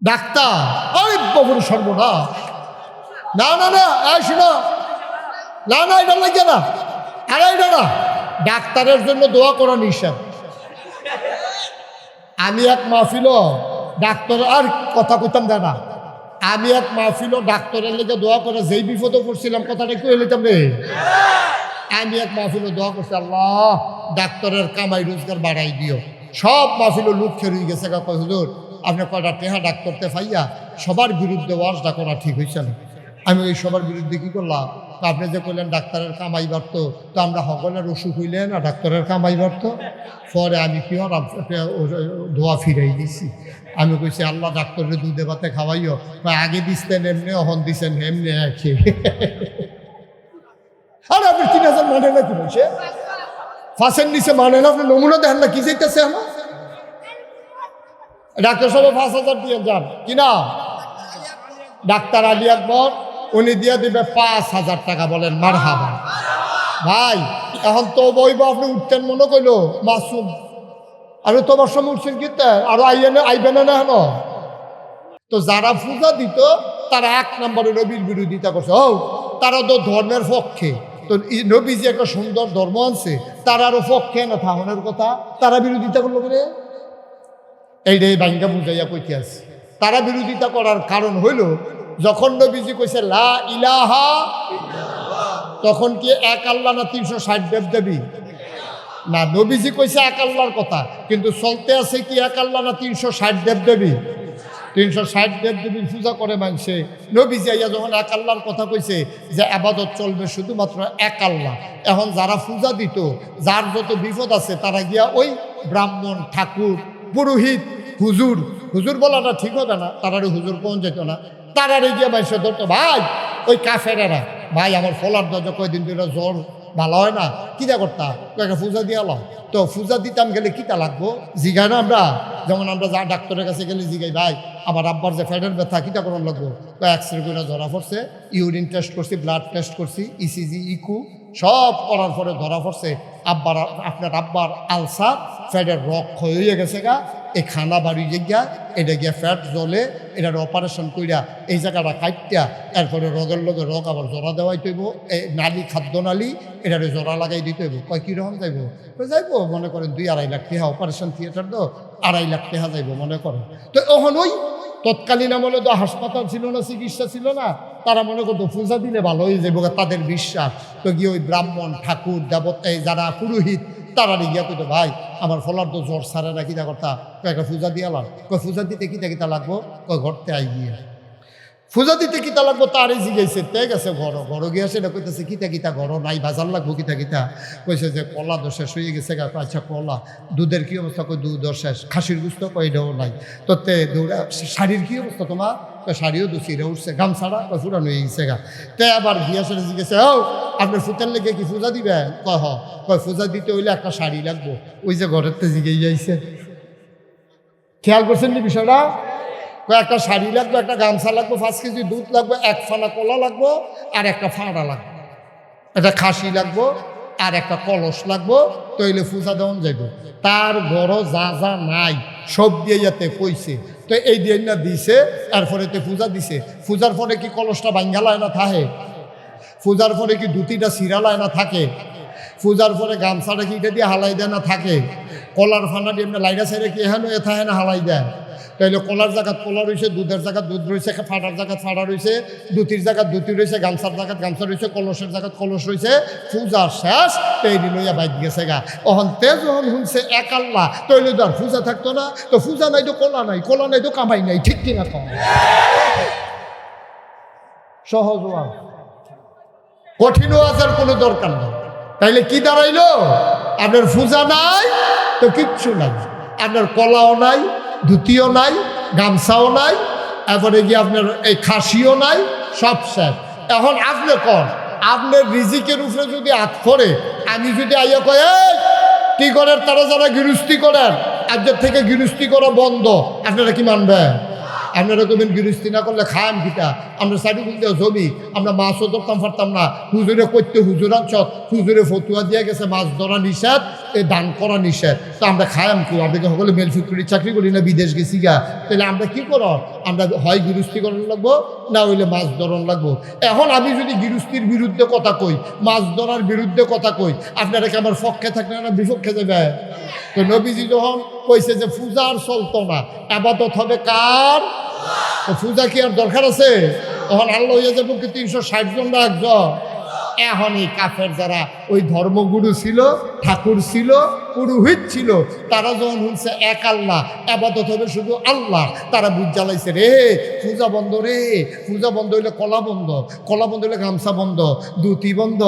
Doctor, আরে বাবুর সর্বনাশ, না না না শোনো, না না এটা লাগে না, আরে এটা না, ডাক্তারের জন্য দোয়া করা নিষেধ। আমি এক মাহফিল ডাক্তার আর কথা কইতাম না, আমি এক মাহফিল ডাক্তারের লেগে দোয়া করে যেই বিপদে পড়ছিলাম কথাটা কই লইতাম রে। আমি এক মাহফিল দোয়া করছি, আল্লাহ ডাক্তারের কামাই রোজগার বাড়াই দিও। সব মাহফিল লুট খেয়ে গেছে, কয় হুজুর আপনি কয়টা টেহা ডাক্তারতে ফাইয়া সবার বিরুদ্ধে ওয়াজটা করা ঠিক হয়েছে না। আমি ওই সবার বিরুদ্ধে কী করলাম, আপনি যে করলেন ডাক্তারের কামাই বাড়তো, তো আমরা সকলের অসুখ হইলে না ডাক্তারের কামাই বাড়তো। পরে আমি কি হলাম, ধোয়া ফিরাই দিছি। আমি কইছি আল্লাহ ডাক্তারের দুধে ভাতে খাওয়াইও, আগে দিচ্ছেন এমনি, অহন দিচ্ছেন এমনি একই। আর আপনি 3000 মানে না কি বলছে, ফাঁসের নিচে মানে না, আপনি নমুনা দেখেন না কি চাইতেছে আমার ডাক্তার সবাই 5000 দিয়ে যান কিনা। ডাক্তার আলী আকবর উনি দিয়ে দিবে 5000 টাকা, বলেন মারহাবা। ভাই এখন তো বইব, আপনি উঠতেন মনে করলো মাসুম, আপনি তোমার সময় উঠছেন কিন্তু আরো আইবেন না হেন। তো যারা পূজা দিত তারা 1 নম্বরে নবীর বিরোধিতা করছে। ও তারা তো ধর্মের পক্ষে, তো নবী যে একটা সুন্দর ধর্ম আনছে তারারও পক্ষে না থাহনের কথা, তারা বিরোধিতা করলো বলে এইটাই বাঙ্গা বুঝাইয়া কইতে আছে। তারা বিরোধিতা করার কারণ হইল, যখন নবীজি কইছে লা ইলাহা, তখন কি এক আল্লাহ না 360 দেবদেবী না? নবীজি কইছে এক আল্লাহর কথা, কিন্তু চলতে আছে কি এক আল্লাহ না 360 দেবদেবী? 360 দেবদেবীর পূজা করে মানছে। নবীজি আইয়া যখন এক আল্লাহর কথা কইছে যে আবাদত চলবে শুধুমাত্র এক আল্লাহ, এখন যারা পূজা দিত, যার যত বিপদ আছে তারা গিয়া ওই ব্রাহ্মণ, ঠাকুর, পুরোহিত, হুজুর, হুজুর বলাটা ঠিক হবে না, তারারে হুজুর কোন যেত না, তারারে গিয়ে মানুষের ধরতো। ভাই ওই কাফেরেরা, ভাই আমার ফলার দরজা কয়দিন ধরে জ্বর ভালো হয় না, কিতা করতাম, একটা পূজা দিয়ে আলাম। তো পূজা দিতাম গেলে কিতা লাগবো জিগাই না আমরা, যেমন আমরা যা ডাক্তারের কাছে গেলে জিগাই, ভাই আমার আব্বার যে ফ্যাটের ব্যথা কিতা করার লাগবো, তো এক্সরে করে ধরা পড়ছে, ইউরিন টেস্ট করছি, ব্লাড টেস্ট করছি, ইসিজি, ইকু সব করার পরে ধরা পড়ছে আপনার আব্বার আলসার, ফ্যাটের রক ক্ষয় হয়ে গেছে গা, এই খানা বাড়ি গিয়া এটা গিয়া ফ্যাট জ্বলে, এটার অপারেশন কইরা এই জায়গাটা কাটটা এরপরে রগের লগে রগ আবার জোড়া দেওয়াই তৈব, এই নালী, খাদ্য নালী এটারে জোড়া লাগাই দিতে হইব। কয় কীরকম যাইব? যাইবো মনে করেন 2-2.5 লাখ টাকা, অপারেশন থিয়েটার তো 2.5 লাখ টাকা যাইব মনে করেন। তো এখন ওই তৎকালীন আমলে তো হাসপাতাল ছিল না, চিকিৎসা ছিল না, তারা মনে করতো পূজা দিলে ভালো হয়ে যাবো, তাদের বিশ্বাস। তো গিয়ে ওই ব্রাহ্মণ, ঠাকুর, দেবতায় যারা পুরোহিত, তারা গিয়া কইতো, ভাই আমার ফলার তো জ্বর সারে না, কিতা করতা, একটা পূজা দিয়ে আলাম। কয় পূজা দিতে কিতা কিতা লাগবো? কয় ঘরতে আই গিয়ে পূজা দিতে কিতা লাগবো তারই জিগাইছে, তে গেছে ঘর গিয়া সেটা কইতেছে কিতা কিতা ঘর নাই, বাজার লাগবো কিতা কিতা। কইছে যে কলা তো শেষ হয়ে গেছে গা। আচ্ছা কলা, দুধের কী অবস্থা? কই দুধ শেষ। খাসির গুস্ত? কই এটাও নাই। তো তে দৌড়া, শাড়ির কী অবস্থা তোমার? শাড়িও তো চিরে উঠছে, গামছাড়া কয় ফুরানো হয়ে গেছে গা। তে আবার গিয়া সেটা জিজ্ঞেসে, ও আপনার ফুতের লেগে কি পূজা দিবেন? কয় হ। কয় পূজা দিতে হইলে একটা শাড়ি লাগবো। ওই যে ঘরের তে জিগেই যাইছে, খেয়াল করছেন নি বিষয়টা? একটা শাড়ি লাগবে, একটা গামছা লাগবে, 5 কেজি দুধ লাগবে, 1 ফানা কলা লাগবো, আর একটা ফাঁড়া লাগবে, একটা খাসি লাগবো, আর একটা কলস লাগবো। তৈলে পূজা দেওয়ান যাইব। তার ঘরও যা যা নাই সব দিয়ে যাতে কইছে। তো এই দিয়ে না দিছে, এরপরে তো পূজা দিছে। পূজার পরে কি কলসটা ভাঙ্গালায় না থাকে? পূজার পরে কি ধুতিটা সিরালায় না থাকে? পূজার পরে গামছাটা কি এটা দিয়ে হালাই দেয় না থাকে? কলার ফানা দিয়ে লাইনা সাইডে কি এখানে এথায় না হালাই দেয়? তাইলে কলার জায়গাত কলা রয়েছে, দুধের জায়গাত দুধ রয়েছে, ফাটার জায়গাত ফাটা রয়েছে, দুতির জায়গাত দুতি রয়েছে, গামছার জায়গাত গামছা রয়েছে, কলসের জায়গাত কলস রয়েছে। পূজা শেষ, তৈরি লইয়া বাইক গেছে গা। অহন তেজ যখন শুনছে এক আল্লাহ, তৈলে তো আর পূজা থাকতো না। তো পূজা নাই তো কলা নাই, কলা নাই তো কামাই নাই, ঠিক কিনা কম? সহজ ওয়াজ, কঠিন ওয়াজের কোনো দরকার নেই। তাইলে কি দাঁড়াইলো? আপনার পূজা নাই তো কিচ্ছু নাই, আপনার কলাও নাই, ধুতিও নাই, গামছাও নাই, এরপরে গিয়ে আপনার এই খাসিও নাই, সব শেষ। এখন আপনি কন, আপনার রিজিকের উপরে যদি হাত পড়ে, আমি যদি আইয়া কয় কি করেন, তারা যারা গৃহস্থী করেন আজকের থেকে গৃহস্থী করা বন্ধ, আপনারা কি মানবেন? আপনারা কবেন গৃহস্থী না করলে খায়াম কিটা, আমরা সাইডুকুল দিয়ে জমি, আমরা মাছও ধরতাম পারতাম না, হুজুরে করতে হুজুর আনছত, হুজুরে ফতুয়া দিয়ে গেছে মাছ ধরা নিষেধ, এই দান করা নিষেধ, তো আমরা খায়াম কি? আমরা সকলে মেল ফ্যাক্টরি চাকরি করি না, বিদেশ গেছি গা, তাহলে আমরা কি করো? আমরা হয় গৃহস্থী করণ লাগবো, না হইলে মাছ ধরন লাগবো। এখন আমি যদি গৃহস্থীর বিরুদ্ধে কথা কই, মাছ ধরার বিরুদ্ধে কথা কই, আপনারা কি আমার পক্ষে থাকলে না বিপক্ষে যাবে? তো নবীজি যখন কইছে যে পূজা আর চলতো না, আবাদত হবে কার? তো পূজা কি আর দরকার আছে? তখন আল্লাহ হইয়া যাবো কি 360 জন না একজন? এখন এই কাফের যারা ওই ধর্মগুরু ছিল, ঠাকুর ছিল, পুরোহিত ছিল, তারা যখন শুনছে এক আল্লাহ, আবাদত হবে শুধু আল্লাহ, তারা বুঝ জ্বালাইছে রে পূজা বন্ধ, রে পূজা বন্ধ হইলে কলা বন্ধ, কলা বন্ধ হইলে গামছা বন্ধ, ধুতি বন্ধ,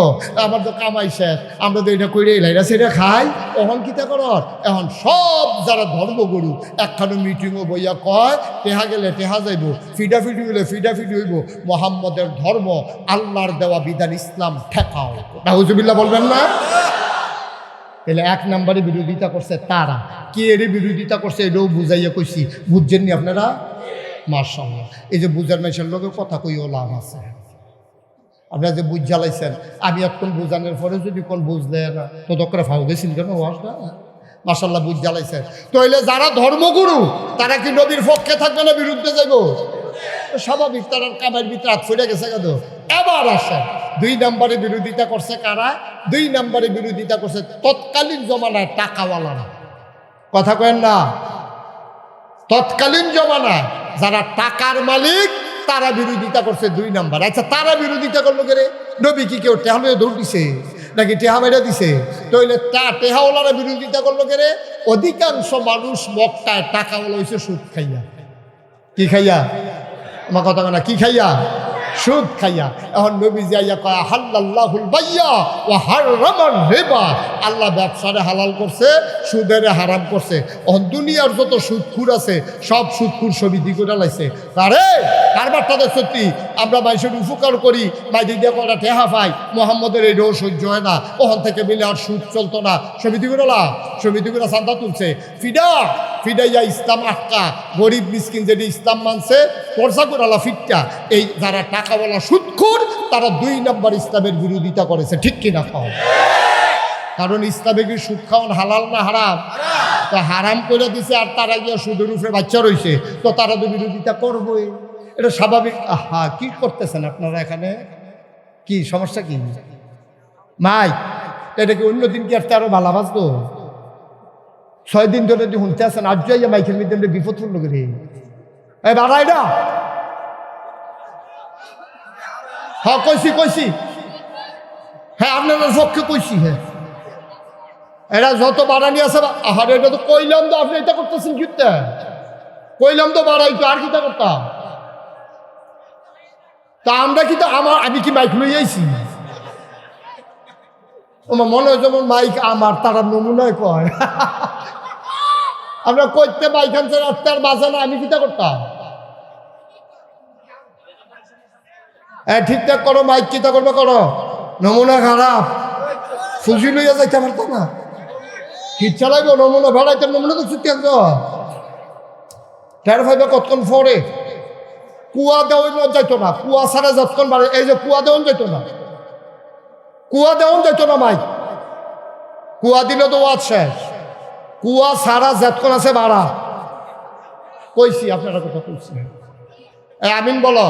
আমার তো কামাই শেষ, আমরা তো এটা করে লাইরা সেটা খাই। এখন কিতা কর? এখন সব যারা ধর্মগুরু একখানো মিটিংও বইয়া কয় টেহা গেলে টেহা যাইব, ফিডাফিডি হইলে ফিডাফিডি হইব, মোহাম্মদের ধর্ম আল্লাহর দেওয়া বিধান ইসলাম ঠেকাও। নাউজুবিল্লাহ বলবেন না? তাহলে এক নম্বরে বিরোধিতা করছে তারা। কে এর বিরোধিতা করছে এটাও বুঝাইয়া কইছি, বুঝছেননি আপনারা? মাশাআল্লাহ, এই যে বুঝার মানুষের লোকের কথা কইও লাভ আছে। আপনারা যে বুঝ জ্বালাইছেন, আমি এখন বুঝানোর পরে যদি কোন বুঝলেন তো দক্করে ফাউ গেছিল কেন ওয়াজটা? মাশাআল্লাহ বুঝ জ্বালাইছেন। তাহলে যারা ধর্মগুরু তারা কি নবীর পক্ষে থাকবে না বিরুদ্ধে যাইব? স্বাভাবিক, তারা কামের ভিতরে হাত ফুটে গেছে কেন? এবার আসে 2 নম্বরে বিরোধিতা করছে কারা? 2 নম্বরে বিরোধিতা করছে তৎকালীন জমানায় টাকাওয়ালারা। কথা কেন না? তৎকালীন জমানায় যারা টাকার মালিক তারা বিরোধিতা করছে 2 নম্বর। আচ্ছা, তারা বিরোধিতা করলো কে? নবী কি কেউ টেহা লইয়া দৌড় দিছে নাকি টেহা মেরা দিছে? তাহলে টেহাওয়ালারা বিরোধিতা করলো কে? অধিকাংশ মানুষ মক্কায় টাকাওয়ালা হয়েছে সুদ খাইয়া। কি খাইয়া? আমার কথা না, কি খাইয়া? সুদ খাইয়া। এখন নবী যাইয়া কয় হাল্লাল্লাহুল বাইয়া ওয়া হারামার রিবা, আল্লাহ ব্যবসারে হালাল করছে, সুদের হারাম করছে। এখন দুনিয়ার যত সুদখুর আছে সব সুদখুর সমিতি করে লাইছে। আরে কারবারটা দেখ সত্যি, আমরা মানুষের উপকার করি, বাইরে দিয়ে কটা টেহা পাই, মোহাম্মদের এই রোজ সহ্য হয় না, ওখান থেকে মিলে আর সুদ চলতো না, সমিতিগুলো চান্দা তুলছে, ফিডাইয়া ইসলাম আটকা, গরিব মিসকিন যেটি ইসলাম মানছে পর্সা করালা ফিটটা। এই যারা টাকাওয়ালা সুদখোর তারা 2 নম্বর ইসলামের বিরোধিতা করেছে, ঠিক কিনা খাও? কারণ ইসলামে কি সুদ খাওয়ান হালাল না হারাম? তো হারাম করে দিছে, আর তারা গিয়ে সুদের উপরে বাচ্চা রয়েছে, তো তারা তো বিরোধিতা করবই, এটা স্বাভাবিক। কি করতেছেন আপনারা এখানে? কি সমস্যা? কি মাই এটা কি অন্যদিন কি আর আরো ভালো বাঁচতো? 6 দিন ধরে যদি শুনতে আসেন, আজ যাইয়া মাইকের মধ্যে বিপদ পড়লো রে, এই বাড়াই না। হ্যাঁ কইছি, হ্যাঁ আপনাদের পক্ষে কইছি। হ্যাঁ, এরা যত বাড়ানি আছে, আহার এটা তো কইলাম তো, আপনি এটা করতেছেন কিতে? কইলাম তো বাড়াইতো, আর কিতা করতাম? তা আমরা কি তো আমি কি মাইক লই আইছি? আমার মনে হয় যেমন মাইক আমার, তারা নমুনায় কয় আমরা কইতে মাইক আনছে রাস্তে আর বাজে না, আমি কিতা করতাম? ঠিকঠাক করো, মাইক কিতা করবে করো, নমুনা খারাপ, ফুজি লইয়া যাইতে পারতো না, হিট চালাইব, নমুনা ভাড়াইতে, নমুনা তো ছুটি আনছ টের ফাইবে কতক্ষণ পরে। কুয়া দেওয়া যাইতো না, কুয়া ছাড়া যতক্ষণ বাড়ে, এই যে কুয়া দেওয়ান যাইতো না, মাইক কুয়া দিলে তো ওয়াজ শেষ। কুয়া ছাড়া যতক্ষণ আছে বাড়া। কইছি আপনারা কথা কইছি, আমিন বলো।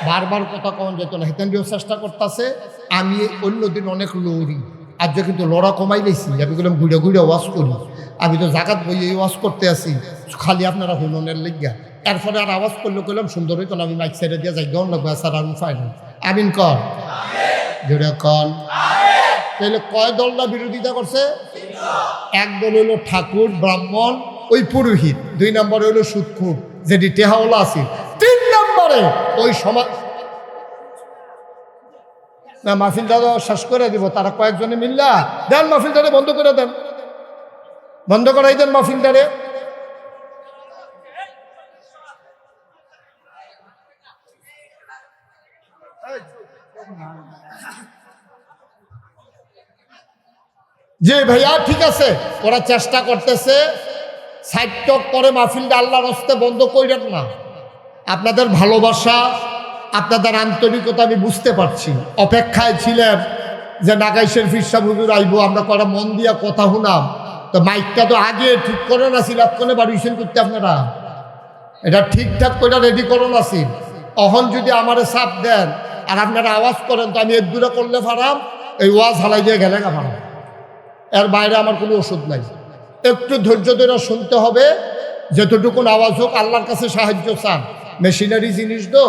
বারবার কথা কম যেত না, হেতেন চেষ্টা করতেছে। আমি অন্যদিন অনেক লড়ি, আজ কিন্তু লড়া কমাই লেছি। আমি বললাম ঘুরে ঘুরে ওয়াজ করি, আমি তো জাগাত বইয়ে ওয়াজ করতে আসি, খালি আপনারা হুননের লিগা। এরপরে আর আওয়াজ করলে কইলাম সুন্দর হইতো না, আমি মাইক সাইডে দিয়ে যাই গন লাগবে, স্যার আর উপায় না। আমিন কর, জোরে কন। তাহলে কয় দলটা বিরোধিতা করছে? এক দল হইল ঠাকুর ব্রাহ্মণ, ওই পুরোহিত। 2 নম্বরে হইল সুদখোর, যেটি টেহাওয়ালা আছে। 3 নম্বরে ওই সমাজ না, মাহফিলটা শেষ করে দিব, তারা কয়েকজনে মিল্লা দেন মাহফিলটারে বন্ধ করে দেন, বন্ধ করাই দেন মাহফিলটারে। যে ভাইয়া ঠিক আছে, ওরা চেষ্টা করতেছে সাইটক করে মাহফিলটা আল্লাহর হস্তে বন্ধ কইরেন না। আপনাদের ভালোবাসা, আপনাদের আন্তরিকতা আমি বুঝতে পারছি। অপেক্ষায় ছিলেন যে নাগাইশের ফিরসা হুজুর আইব, আমরা করা মন দিয়া কথা শুনাম। তো মাইকটা তো আগে ঠিক করে না ছিল, আপনারা বাড়িছেন করতে আপনারা এটা ঠিকঠাক করে রেডি করো না ছিল। অহন যদি আমারে চাপ দেন আর আপনারা আওয়াজ করেন তো আমি এর দূরে করলে ফারাম, এই ওয়াজ হালাই দিয়ে গেলে না ফারাম। এর বাইরে আমার কোনো ওষুধ নাই। একটু ধৈর্য ধরে শুনতে হবে, যতটুকুন আওয়াজ হোক আল্লাহর কাছে সাহায্য চান। মেশিনারি জিনিস তো,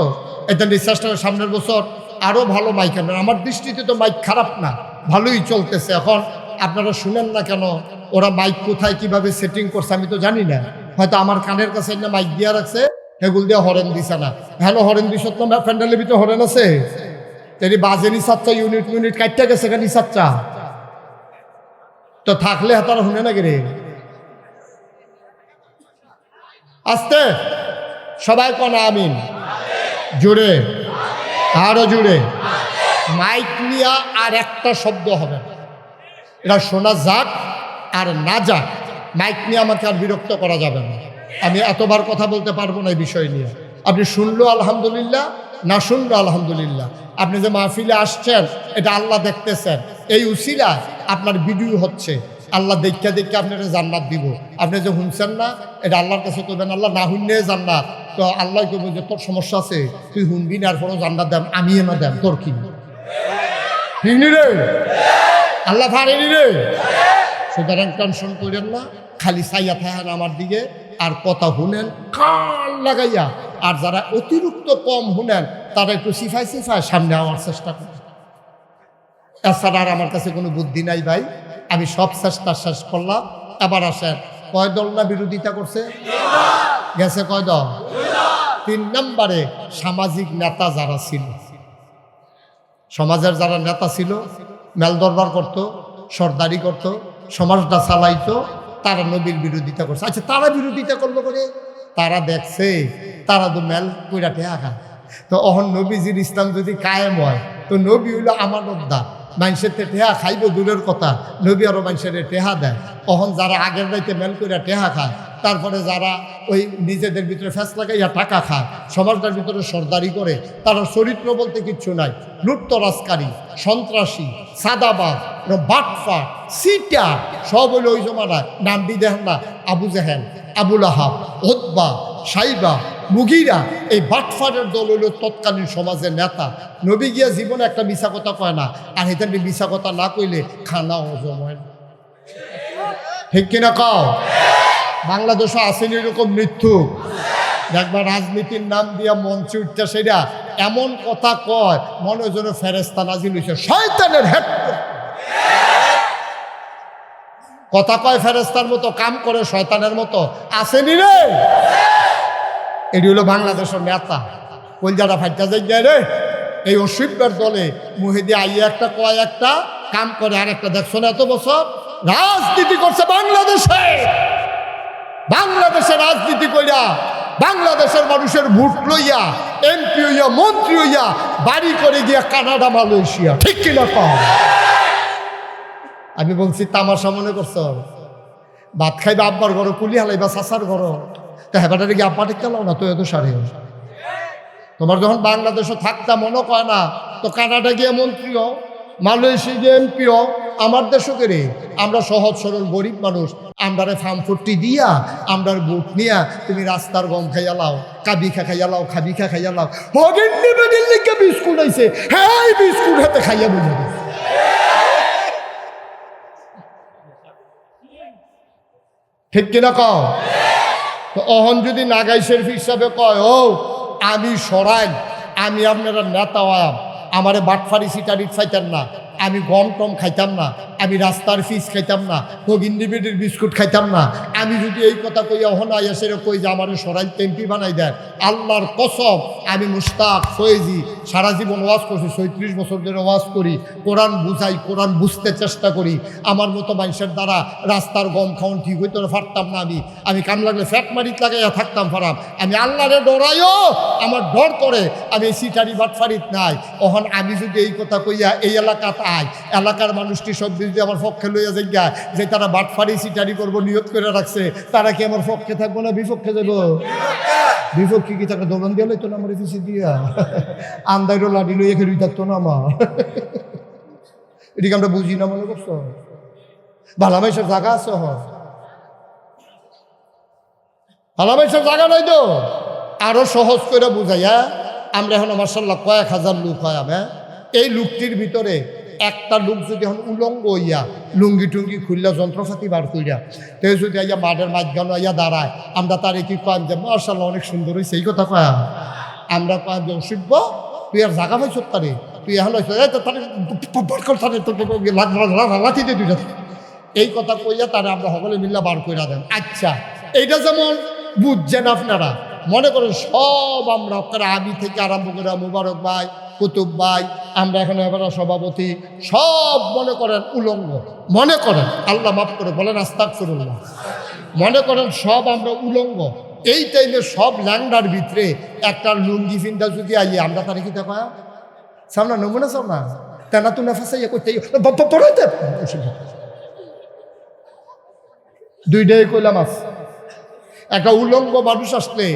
এটা নিঃশ্বাসটা সামনের বছর আরও ভালো মাইক আনবেন। আমার দৃষ্টিতে তো মাইক খারাপ না, ভালোই চলতেছে। এখন আপনারা শুনেন না কেন? ওরা মাইক কোথায় কিভাবে সেটিং করছে আমি তো জানি না। হয়তো আমার কানের কাছে না মাইক দিয়া রাখছে, সেগুলো দিয়ে হরেন দিছে না। হ্যালো হরেন দিস না, প্যান্ডেলের ভিতরে হরেন আছে, তেরি বাজে নিসাচ্চা ইউনিট কাটতে গেছে কেন নিসাচ্চা তো থাকলে তারা শুনে না রে। আস্তে সবাই কনা আমিন, জুড়ে আরো জুড়ে। মাইক নিয়ে আর একটা শব্দ হবে, এটা শোনা যাক আর না যাক, মাইক নিয়ে আমাকে আর বিরক্ত করা যাবে না। আমি এতবার কথা বলতে পারবো না এই বিষয় নিয়ে। আপনি শুনলো আলহামদুলিল্লাহ, না শুনলো আলহামদুলিল্লাহ। আপনি যে মাহফিলে আসছেন এটা আল্লাহ দেখতেছেন, এই উসিলা আপনার ভিডিও হচ্ছে। আল্লাহ দেখা দেখে আপনারা জান্নাত দিব। আপনি যে শুনছেন না এটা আল্লাহর কাছে করবেন, আল্লাহ না শুনলে জান্নাত। তো আল্লাহ করবো যে তোর সমস্যা আছে, তুই শুনবি না, আর পরও জান্নাত দেন, আমি এনে দেন, তোর কি রে আল্লাহ ফারেনি রে। সুতরাং টেনশন করেন না, খালি চাইয়া থাকেন আমার দিকে আর কথা শুনেন কান লাগাইয়া। আর যারা অতিরিক্ত কম শুনেন তারা একটু সিফাই সামনে আওয়ার চেষ্টা করেন। এছাড়া আর আমার কাছে কোনো বুদ্ধি নাই ভাই। আমি সব চেষ্টা শেষ করলাম। এবার আসেন, কয় দল না বিরোধিতা করছে? গেছে কয় দল? 3 নম্বরে সামাজিক নেতা যারা ছিল, সমাজের যারা নেতা ছিল, মেল দরবার করতো, সর্দারি করতো, সমাজটা চালাইতো, তারা নবীর বিরোধিতা করছে। আচ্ছা তারা বিরোধিতা করলো করে, তারা দেখছে তারা তো মেল কইরা টেহা খায়। তো অহন নবীজির ইসলাম যদি কায়েম হয় তো নবী হইলো আমানতদার, মানুষের টেহা খাইব দূরের কথা, নবী আরো মানুষের টেহা দেয়। অহন যারা আগের রাইতে মেল কইরা টেহা খায়, তারপরে যারা ওই নিজেদের ভিতরে ফ্যাস লাগাইয়া টাকা খায়, সমাজটার ভিতরে সর্দারি করে, তারা চরিত্র বলতে কিচ্ছু নাই। লুটতরাজকারী, সন্ত্রাসী, সাদাবাজ, বাটফা, সিটা সব হইল ওই জমানায়। নাম দিয়ে দেখেন না, আবু জেহেল, আবুল আহাব, ওতবা, সাইবা, মুগিরা, এই বাটফারের দল হইল তৎকালীন সমাজের নেতা। নবী গিয়া জীবনে একটা মিশা কথা কয় না, আর এদের মিশা কথা না কইলে খানা হজম হয় না। ঠিক কিনা কও? বাংলাদেশে আসেনি এরকম মৃত্যু, দেখবা রাজনীতির নাম দিয়া মঞ্চে উঠতে সেটা এমন কথা কয় মনে যেন ফেরেস্তা নাজিল হইছে, শয়তানের হেড কথা কয়, ফেরেস্তার মতো কাম করে শয়তানের মতো। আসেনি রে, এটি হলো বাংলাদেশের নেতা। কলজাটা ফাইটা যাই রে, এই অসিফের দলে মুহিদি আইয়া একটা কয় একটা, কাম করে আর একটা। দেখছো না এত বছর রাজনীতি করছে বাংলাদেশে, বাংলাদেশে রাজনীতি কইরা বাংলাদেশের মানুষের ভোট লইয়া এমপি হইয়া মন্ত্রী হইয়া বাড়ি করে গিয়া কানাডা মালয়েশিয়া। ঠিক কিনা কম? আমি বলছি তামাশা মনে করছ? ভাত খাইবা আব্বার ঘর, কুলি হালাইবা চাচার ঘর, তা হেবাটারে গিয়ে আব্বা টেকা লাও না তো এত সারে। তোমার যখন বাংলাদেশে থাকতাম মনে কয় না, তো কানাডা গিয়ে মন্ত্রী হও, মালয়েশিয়া গিয়ে এমপি হও। আমার দেশও রে আমরা সহজ সরল গরিব মানুষ, আমরারে ফার্মফুটি দিয়া আমরার বুট নিয়া তুমি রাস্তার গম খাইয়া লাও, কাবিখা খাইয়া লাও, খাবিখা খাইয়া লাও। হগিন্নি বেদির লিগে বিস্কুট আইছে, হ্যাঁ বিস্কুট হাতে খাইয়া বুঝে গেছে। ঠিক কিনা কও? তো অহন যদি নাগাই শরীফ হিসাবে কয়, ও আমি সরাই, আমি আপনারা নেতা হয়াম, আমারে বাটফারি সিটারিট খাইতেন না, আমি গম টম খাইতাম না, আমি রাস্তার ফিস খাইতাম না, হগিন্নি বেডির বিস্কুট খাইতাম না। আমি যদি এই কথা কইয়া অহনা এসে কই যে আমারে সরাই এমপি বানাই দেয়, আল্লাহর কসম আমি মুস্তাক ফয়েজি সারা জীবন ওয়াজ করছি, 36 বছর ধরে ওয়াজ করি, কোরআন বুঝাই, কোরআন বুঝতে চেষ্টা করি। আমার মতো মানুষের দ্বারা রাস্তার গম খাওয়ান ঠিক হইতে পারতাম না। আমি কাম লাগলে ফ্যাট মারিত লাগাইয়া থাকতাম ফারাম। আমি আল্লাহরে ডরাইও আমার ডর করে, আমি সিটারি বাটফারিত নাই। অহন আমি যদি এই কথা কইয়া এই এলাকাত আই, এলাকার মানুষটি সব যদি আমার পক্ষে লইয়া যাই যে তারা বাটফারি সিটারি করবো নিয়ত করে রাখছে, তারা কি আমার পক্ষে থাকবো না বিপক্ষে যাবো? বিপক্ষে কি তাকে দোলন দিয়ে লইতো না আমার পিছিয়ে দিয়া আন্দাইরও লাঠি লইয়া খেলুই থাকতো না আমার। এটিকে আমরা বুঝি না মনে করছো? ভালামাইশের জায়গা আছে, ভালামাইশের জায়গা নাই তো। আরো সহজ করে বুঝাইয়া আমরা এখন মার্শাল্লাহ কয়েক হাজার লোক হয়। এই লোকটির ভিতরে একটা লোক যদি এখন উলঙ্গ হইয়া লুঙ্গি টুঙ্গি খুললা যন্ত্রপাতি বার করিয়া তো যদি আইয়া মাঠের মাঝখানে আইয়া দাঁড়ায়, আমরা তার কি কয়াম যে মার্শাল্লাহ অনেক সুন্দর হয়েছে এই কথা কয়া। আমরা কয়াম যে অসিব্য তুই আর জায়গা পাইছ তারে, তুই এখন লাঠি দিয়ে তুই এই কথা কইয়া তারা আমরা সকলে মিল্লা বার কইরা দেন। আচ্ছা, এইটা যেমন বুঝছেন আপনারা, মনে করেন সব আমরা আমি থেকে আরম্ভ করে মুবারক ভাই, কুতুব ভাই, আমরা এখন এবার সভাপতি সব মনে করেন উলঙ্গ, মনে করেন আল্লাহ মাফ করে বলেন আস্তাগফিরুল্লাহ, মনে করেন সব আমরা উলঙ্গ। এই টাইমে সব ল্যাংডার ভিতরে একটা লুঙ্গি ফিনটা যদি আইয়ে আমরা তার কি দেখা সামনা নমুনা সামনা তেনা তুনা ফাঁসাইয়া করতে পড়াইতে দুইটাই কইলাম আস। একটা উলঙ্গ মানুষ আসলে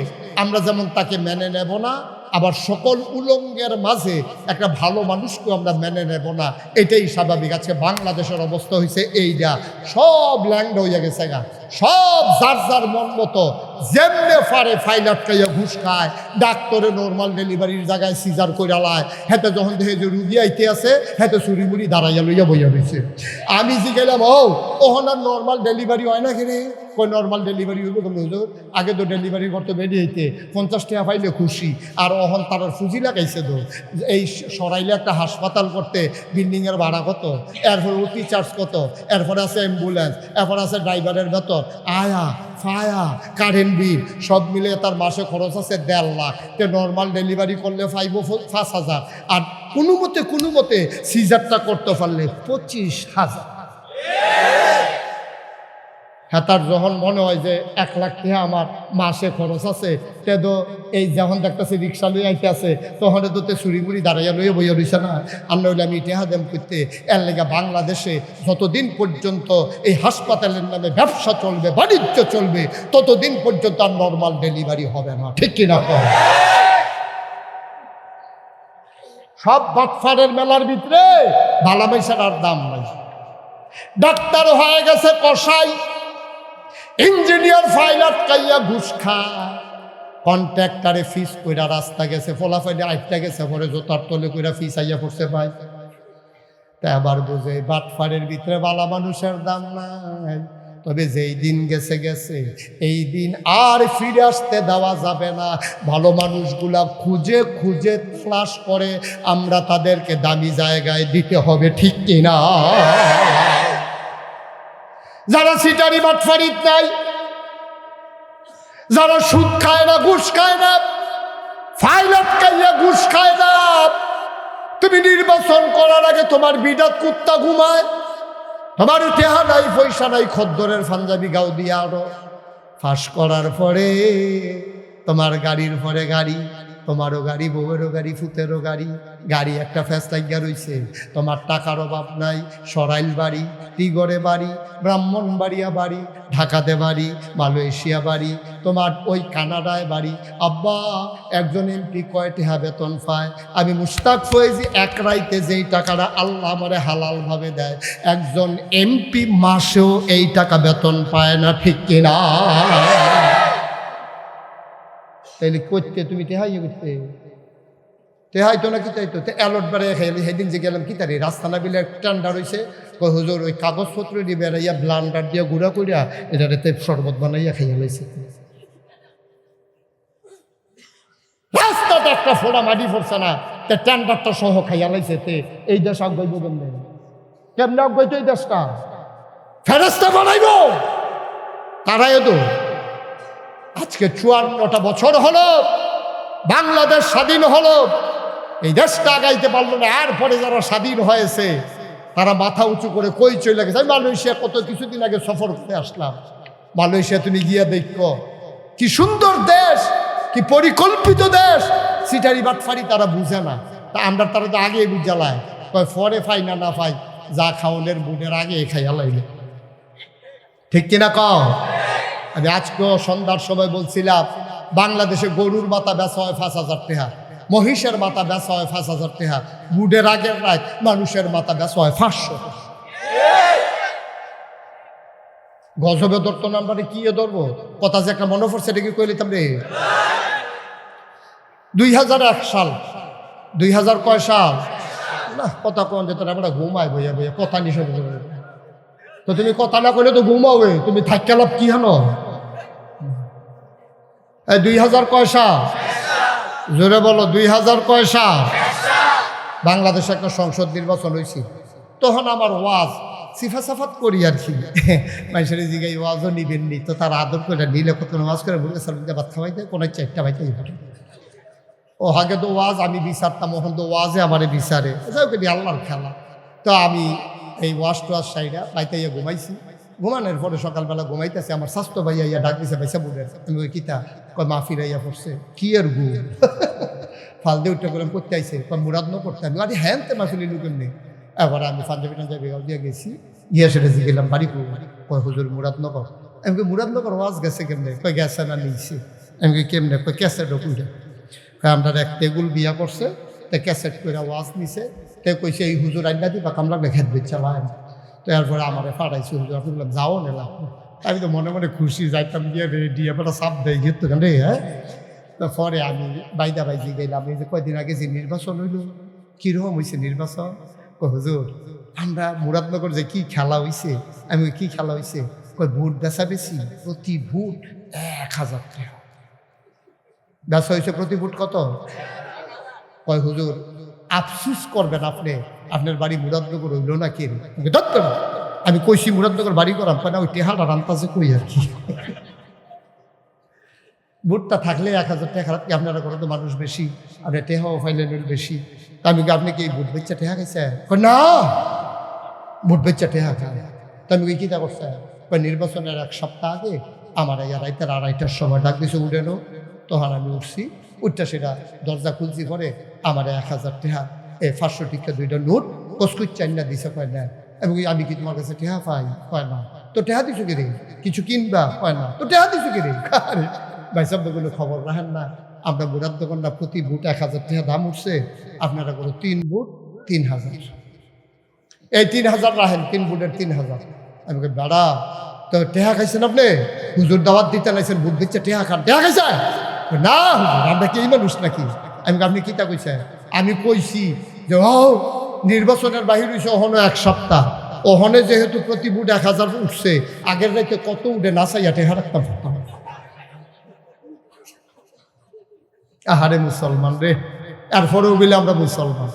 আমরা যেমন তাকে মেনে নেব না, আবার সকল উলঙ্গের মাঝে একটা ভালো মানুষকেও আমরা মেনে নেব না, এটাই স্বাভাবিক। আছে বাংলাদেশের অবস্থা হয়েছে এইটা, সব ল্যাংডা হইয়া গেছে গা, সব যার যার মন মতো যেমনে পারে ফাইল আটকাইয়া ঘুষ খায়, ডাক্তারে নর্মাল ডেলিভারির জায়গায় সিজার কইরা লায়, হেতে যখন দেখে যে রুগী আইতে আছে হেতে চুরি মুড়ি দাঁড়াইয়া লইয়া বইয়া রয়েছে। আমি যে গেলাম ওহন আর নর্মাল ডেলিভারি হয় না কিনে, কই নর্মাল ডেলিভারি হইব কেন হুজুর? আগে তো ডেলিভারি করতে বেরিয়ে হইতে 50 টাকা পাইলে খুশি, আর অহন তার ফুজি লাগাইছে তো। এই সরাইলে একটা হাসপাতাল করতে বিল্ডিংয়ের ভাড়া কত, এরপরে ওটি চার্জ কত, এরপরে আছে অ্যাম্বুলেন্স, এরপরে আছে ড্রাইভারের বেতন, আয়া ফায়া কারেন্ট বিল সব মিলে তার মাসে খরচ আছে 1.5 লাখ। তো নর্মাল ডেলিভারি করলে 5,000, আর কোনো মতে সিজারটা করতে পারলে 25,000। হ্যাঁ, তার যখন মনে হয় যে 1 লাখ টাকা আমার মাসে খরচ আছে, তে তো এই যখন দেখতেছে রিক্সা লই আইতে আছে তখন তো চুরি মুড়ি দাঁড়াইয়া লইয়া বইয়া রইছে না। আমরা হইলে আমি টেহা দেম করতে এর লেগে বাংলাদেশে যতদিন পর্যন্ত এই হাসপাতালের নামে ব্যবসা চলবে, বাণিজ্য চলবে, ততদিন পর্যন্ত আর নর্মাল ডেলিভারি হবে না, ঠিক কিনা? সব বাটফারের মেলার ভিতরে ভালামাইশার আর দাম নাই। ডাক্তার হয়ে গেছে কসাই, ইঞ্জিনিয়ার ফাইল আটকাইয়া ঘুষ খায়, কন্ট্রাক্টারে ফিস কইরা রাস্তা গেছে, ফলাফাইলে আটটা গেছে, পরে জোতার তলে কইরা ফিস আইয়া পড়ছে ভাই। তা আবার বুঝে বাটফারের ভিতরে ভালো মানুষের দাম নাই। তবে যেই দিন গেছে গেছে, এই দিন আর ফিরে আসতে দেওয়া যাবে না। ভালো মানুষগুলা খুঁজে খুঁজে ফ্লাশ করে আমরা তাদেরকে দামি জায়গায় দিতে হবে, ঠিক কিনা? যারা সিটারি বাটফারিত নাই, যারা সুদ খায় না, ঘুষ খায় না, ফাইল আটকাইয়া ঘুষ খায় না, তুমি নির্বাচন করার আগে তোমার বিডাত কুত্তা ঘুমায়, তোমার টেহা নাই পয়সা নাই, খদ্দরের পাঞ্জাবি গাও দিয়া আরো ফাঁস করার পরে তোমার গাড়ির পরে গাড়ি, তোমারও গাড়ি, বউয়েরও গাড়ি, ফুতেরও গাড়ি, গাড়ি একটা ফেসলাইগা রইছে, তোমার টাকার অভাব নাই, সরাইল বাড়ি, টিগরে বাড়ি, ব্রাহ্মণবাড়িয়া বাড়ি, ঢাকাতে বাড়ি, মালয়েশিয়া বাড়ি, তোমার ওই কানাডায় বাড়ি। আব্বা একজন এমপি কয় টাকা বেতন পায়? আমি মুশতাক ফয়েজি এক রাইতে যেই টাকাটা আল্লাহ আমারে হালালভাবে দেয়, একজন এমপি মাসেও এই টাকা বেতন পায় না, ঠিক কিনা? তাইলে করতে তুমি টেহাই করতে টেহাই তো না কি চাইতো অ্যালট বেড়াইয়া খাইলি। সেদিন যে গেলাম কি তারি রাস্তা না বিলে ঠান্ডা রয়েছে, হুজুর ওই কাগজপত্র দিয়ে বেড়াইয়া ব্লান্ডার দিয়ে গুঁড়া করিয়া এটাতে শরবত বানাইয়া খাইয়া লাইছে। রাস্তাটা একটা ফোড়া মাটি পড়ছে না, তে টেন্ডারটা সহ খাইয়া লাইছে। তে এই দেশ আগাইব কেমনে? কেমনে আগাইতো এই দেশটা? ফেরেস্তা বানাইব তারাই তো। আজকে 54টা বছর হলো বাংলাদেশ স্বাধীন হলো, এই দেশটা আগাইতে পারলো না। এরপরে যারা স্বাধীন হয়েছে তারা মাথা উঁচু করে কই চলে গেছে। আমি মালয়েশিয়া কত কিছুদিন আগে সফর করে আসলাম। মালয়েশিয়া তুমি গিয়া দেখো কি সুন্দর দেশ, কি পরিকল্পিত দেশ। সিটারি বাটফারি তারা বুঝে না, তা আমরা তারা তো আগেই বুঝালায়, কয় ফরে ফাই না না ফাই যা খাওয়ালের বুটের আগে খাইয়া লাইলে, ঠিক কিনা কও? আমি আজকেও সন্ধ্যার সময় বলছিলাম বাংলাদেশে গরুর মাথা বেচা হয় 5,000 টাকা, মহিষের মাথা বেচা হয় 5,000 টাকা, বুটের আগের রাত মানুষের মাথা বেচা হয় 500 টাকা। গজবে ধরতো না, আমরা কি ধরবো? কথা যে একটা মনে পড়ছে এটা কি কইলে তোমরে 2001 সাল 2000 কয় সাল না কথা কোন যে তোরা আমরা ঘুমাই বইয়া বইয়া কথা নিষেধ করে, তো তুমি কথা না কইলে তো ঘুমাবে, তুমি থাকা লাভ কি হলো? 2000 কয় সাল? জোরে বলো 2000 কয় সাল? বাংলাদেশে একটা সংসদ নির্বাচন হয়েছে, তখন আমার ওয়াজ সিফা সাফাত করি আর কি, মানুষের জিগাই ওয়াজও নিবেন নি, তো তার আদর করে নিলে কত ওয়াজ করে বলে সালুদা ভাত খাওয়াইতে কোনো 4টা বাইতে ও আগে তো ওয়াজ আমি বিচারতাম, ওখান তো ওয়াজে আমার বিচারে, আল্লাহর খেলা। তো আমি এই ওয়াজ টোয়াজ সাইডা বাইতে ঘুমাইছি, ঘুমানোর পরে সকালবেলা ঘুমাইতেছে, আমার স্বাস্থ্য ভাইয়া ইয়া ডাক দিছে পয়সা বুড়ে, আমি ওই কিতা কয় মা ফিরাইয়া পড়ছে কি আর গু ফাল দিয়ে উঠে করলাম করতে আইসে কয় মুরাদ ন করতে, আমি আরে হ্যাঁ তে মাফিলি লুকেন নেই। এবার আমি পাঞ্জাবি দিয়ে গেছি, গিয়ে সেটা গেলাম বাড়ি কয় হুজুর মুরাদনগর, আমি মুরাদনগর ওয়াজ গেছে কেমনে, কয় গেছে না নিয়েছি, আমি কেমনে, কয় ক্যাসেট ঢুকুইটা, আমরা এক টেগুল বিয়া করছে, তে ক্যাসেট করে ওয়াজ নিছে, তে কইছে এই হুজুর আইনা দিবা কামলা খেত বেচালাম। তো এরপরে আমারে ফাটাইছে হুজুর, আমি বললাম যাও নেলা, আমি তো মনে মনে খুশি যাইতাম, গিয়ে রেডি এবার সাপ দেয় গিয়ে তো রে। হ্যাঁ, পরে আমি বাইদা বাইজি গেলাম, এই যে কয়দিন আগে যে নির্বাচন হইল, কীরকম হয়েছে নির্বাচন? হুজুর আমরা মুরাদনগর যে কি খেলা হয়েছে, আমি কি খেলা হয়েছে, কয় ভোট বেচা বেশি, প্রতি ভোট 1000 টাকা বেচা হয়েছে, প্রতি ভোট কত? কয় হুজুর আফসুস করবেন আপনি, আপনার বাড়ি মুরাদনগর হইল না কে? আমি কইছি মুরাদনগর বাড়ি করাম, কয় না ওই টেহাটা রান্তাছে কই আর কি, ভোটটা থাকলে 1000 টাকা খারাপ কি, আপনারা করে তো মানুষ বেশি, আপনি টেহাও ফাইলেন বেশি, আমি কি আপনি কি ভোট বেচা টেহা খাইছে? না ভোট বেচা টেহা খায়, তো আমি কিতা করছে, নির্বাচনের 1 সপ্তাহ আগে আমার এই রাইতের 2:30টার সময় ডাক দিছে উঠেনো, তখন আমি উঠছি, উঠটা সেটা দরজা খুলছি, পরে আমার 1000 টাকা 500 টাকা 2টা নোট কসকুচ চাইনা দিছে, কয় না। আমি কি তোমার কাছে টেহা পাই? কয় না। তো টেহা দিছো কি রে? কিছু কিনবা? কয় না। তো টেহা দিছো কি রে? ভাই সবগুলো খবর রাখেন না, আমরা বুড়ার দোকান না, প্রতি বুট 1000 টাকা দাম উঠছে, আপনারা করে 3 বুট 3000, এই 3000 রাখেন, 3 বুটের 3000। আমি বেড়া তো টেহা খাইছেন আপনি? হুজুর দাওয়াত দিতে লাইছেন, বুট দিচ্ছে টেহা খান, টেহা খাইছে না হুজুর, আমরা কি এই মানুষ নাকি? আমি আপনি কিতা কইছে? আমি কইছি যে নির্বাচনের বাহির হয়েছে ওখানে 1 সপ্তাহ, ওখানে যেহেতু প্রতি বুট 1000 উঠছে, আগের রাইতে কত উঠে নাচাইয়া টেহা রাখতাম। আহারে মুসলমান রে, এরপরেও বলে আমরা মুসলমান,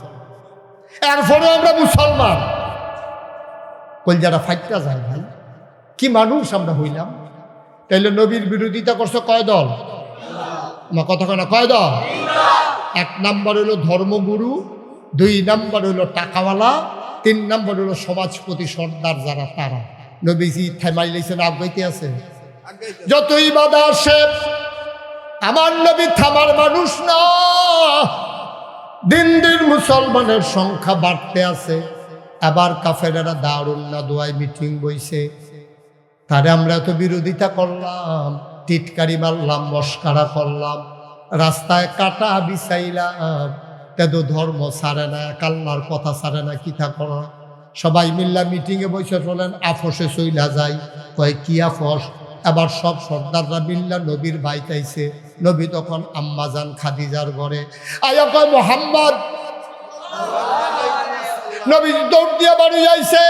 এরপরেও আমরা মুসলমান, কলজারা ফাইটটা যায় ভাই, কি মানুষ আমরা হইলাম। তাইলে নবীর বিরোধিতা করছো কয় দল? কথা কেন কয় দল? 1 নাম্বার হইল ধর্মগুরু, 2 নাম্বার হইল টাকাওয়ালা, 3 নাম্বার হইল সমাজপতি সর্দার যারা, তারা। নবীজি থামাই লাইছেন, আগাইতে আছে, যতই বাধা আসে আমার নবী থামার মানুষ না। দিন দিন মুসলমানের সংখ্যা বাড়তে আছে, আবার কাফেরেরা দারুন না দোয়ায় মিটিং বইছে, তারে আমরা তো বিরোধিতা করলাম, টিটকারি মারলাম, মস্কারা করলাম, রাস্তায় কাটা বিছাইলাম, তেদো ধর্ম ছাড়ে না, আল্লাহর কথা ছাড়ে না, কিথা কর। সবাই মিল্লা মিটিংয়ে বসে চলেন, আফসে চইলা যায়, কয় কি আফস? আবার সব সর্দাররা মিল্লা নবীর ভাই চাইছে, নবী তখন আম্মাজান খাদিজার ঘরে আয়া কয় মোহাম্মদ, নবী দৌড় দিয়ে বাড়ি যাইছে,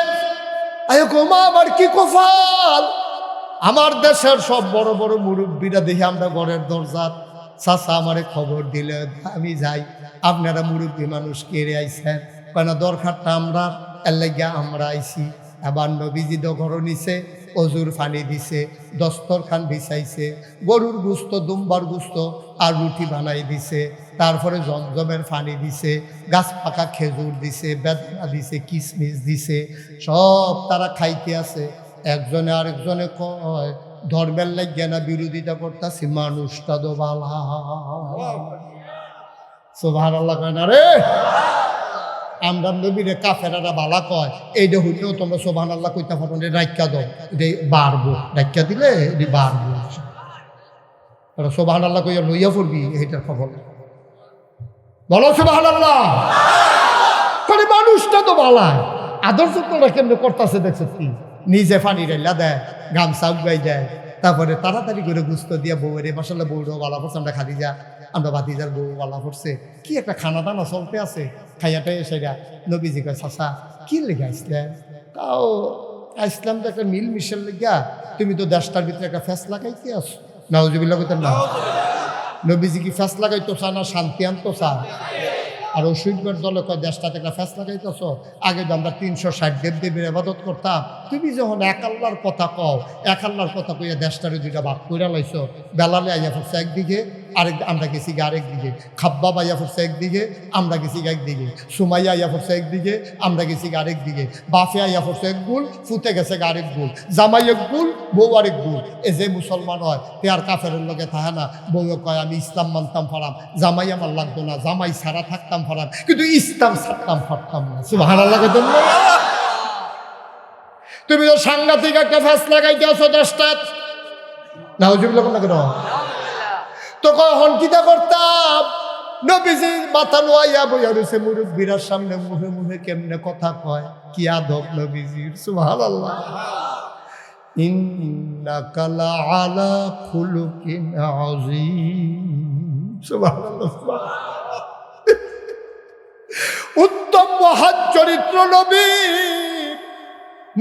আয়া কো মা আমার কি কপাল, আমার দেশের সব বড় বড় মুরব্বীরা দেখে আমরা ঘরের দরজা, চাচা আমারে খবর দিলে আমি যাই, আপনারা মুরব্বী মানুষ কেড়ে আইছেন, কেন দরকারটা আমরা এর লাগিয়া আমরা আইছি। আবার নবীজি ঘর নিছে, অজুর পানি দিছে, দস্তরখান বিছাইছে, গরুর গুস্ত, দুম্বার গুস্ত আর রুটি বানাই দিছে, তারপরে জমজমের পানি দিছে, গাছ পাকা খেজুর দিছে, বেদনা দিছে, কিশমিশ দিছে, সব তারা খাইতে আছে। একজনে আরেকজনে কয় ধর্মের লাগিয়া না বিরোধিতা করতেছি, মানুষটা তো ভালা। সুবহানাল্লাহ কয় না রে? আমরা নবীরে কাফেরারা বালা কয়, এইটা হইলেও তোমরা সুবহানাল্লাহ কইতে পারো না, রাইখা দাও, এটা বাড়বো, রাইখা দিলে এটি বাড়বো। সুবহানাল্লাহ কইয়া লইয়া পড়বি, এইটার খবর বলো সুবহানাল্লাহ। মানে মানুষটা তো বালায়, আদর্শ তোরা কেমনে করতেছে দেখছো কি, নিজে পানি রেলা দেয়, গামছা উগাই দেয়, তারপরে তাড়াতাড়ি করে গুস্ত দিয়া বউরে মাসাল্লাহ বউরও বালা পড়ছে, আমরা খালি যা আমরা ভাতিজার বউ বালা পড়ছে, কি একটা খানা দানা চলতে আছে, খাইয়াটাই সেটা নবীজি কয় চাচা কি লেগে আসলেন? তাও আসলাম তো একটা মিল মিশের লেগা, তুমি তো দেশটার ভিতরে একটা ফ্যাস লাগাইতে আসো। নাউজুবিল্লাহ কইতেন না? নবীজি কি ফ্যাস লাগাইতো চা না শান্তি আনতো চা? আর ওই সুইটগড় দলে কয় দেশটাতে একটা ফ্যাস লাগাইতেছ, আগে তো আমরা 360 দেবদেবীর আবাদত করতাম, তুমি যখন এক আল্লাহর কথা কও, এক আল্লাহর কথা কইয়া দেশটারে দুইটা ভাগ কইরা লাইছো। বেলালে আইয়া পড়ছে একদিকে, আমরা গেছি আরেক দিকে, খাব্বাব আইয়া পড়ছে একদিকে, আমরা গেছি একদিকে, সুমাইয়া আইয়া পড়ছে একদিকে, আমরা গেছি আরেক দিকে, বাফে আইয়া পড়ছে এক গুল, ফুতে গেছে আরেক গুল, জামাই এক গুল, বউ আরেক গুল। এ যে মুসলমান হয় তে আর কাফেরের লগে থাকে না, বউ কয় আমি ইসলাম মানতাম পারাম, জামাই আমার লাগতো না, জামাই সারা থাকতাম পারাম, কিন্তু ইসলাম ছাড়তাম পারতাম না। সুবহানাল্লাহ কইতেন না? তুমি তো সাংঘাতিক একটা ফ্যাস লাগাইতে আছো দেশটা, নাউজুবিল্লাহ না কেন? তো কখন কিতা করতাম, নবীজি মাথা নোয়াইয়া বইয়া রয়েছে, মুরব্বীরা সামনে মুখে মুখে কেমনে কথা কয়, কি আদব নবীজির। সুবহানাল্লাহ। ইন্নাকা লাআলা খুলুকিন আযীম। সুবহানাল্লাহ। উত্তম মহান চরিত্র নবী,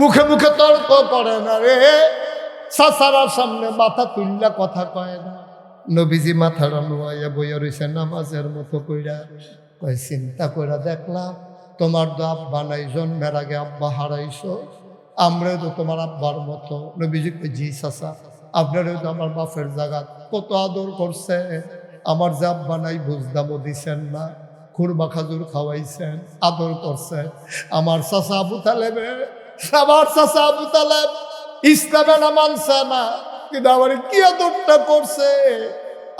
মুখে মুখে তর্ক করে না রে, চাচারার সামনে মাথা তুললা কথা কয় না। নবীজি মাথাটা নোয়াইয়া বইয়া রয়েছে নামাজের মতো কইরা, কয় চিন্তা কইরা দেখলাম তোমার তো আব্বা নাই, জন্মের আগে আব্বা হারাইছো, আমরাও তো তোমার আব্বার মতো। নবীজি কই জি চাচা, আপনারও তো আমার বাপের জায়গা কত আদর করছে, আমার যে আব্বা নাই বুঝদামও দিছেন না, খুরমা খাজুর খাওয়াইছেন, আদর করছেন। আমার চাচা আবু তালেবে, আমার চাচা আবু তালেব ইসলামে না মানছে না, কিন্তু আমার কি আদরটা করছে,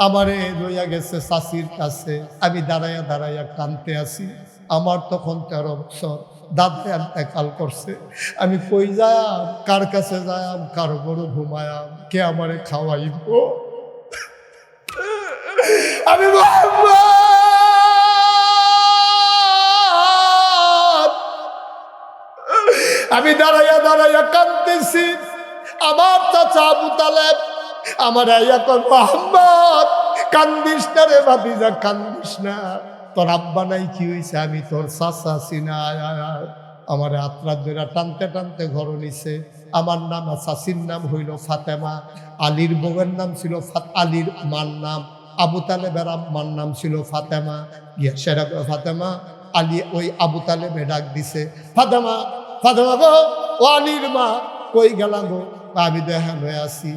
আমারে লইয়া গেছে চাচির কাছে, আমি দাঁড়াইয়া দাঁড়াইয়া কানতে আসি। আমার তখন 13 বছর, দাঁতে একাল করছে, আমি কই যায়াম, কার কাছে যায়াম, কার গরু ঘুমায়াম, কে আমারে খাওয়াইব? আমি আমি দাঁড়াইয়া দাঁড়াইয়া কাঁদতেছি। আমার চাচা আবু তালেব আমার আইয়া কর, মোহাম্মদ কান্দিস না রে ভাতিজা, কান্দিস না, তোর আব্বা নাই কি হয়েছে, আমি তোর চাচা চিনা। আমার আত্রাত ধরে টানতে টানতে ঘর নিছে। আমার নাম, চাচির নাম হইল ফাতেমা, আলীর বউয়ের নাম ছিল আলীর মার নাম, আবু তালেবের আম্মার নাম ছিল ফাতেমা। ইয়া সেরা ফাতেমা, আলী ওই আবু তালেবে ডাক দিছে, ফাতেমা ফাতেমা গো, ও আলীর মা কই গেলা গো? আমি দেখা হয়ে আসি।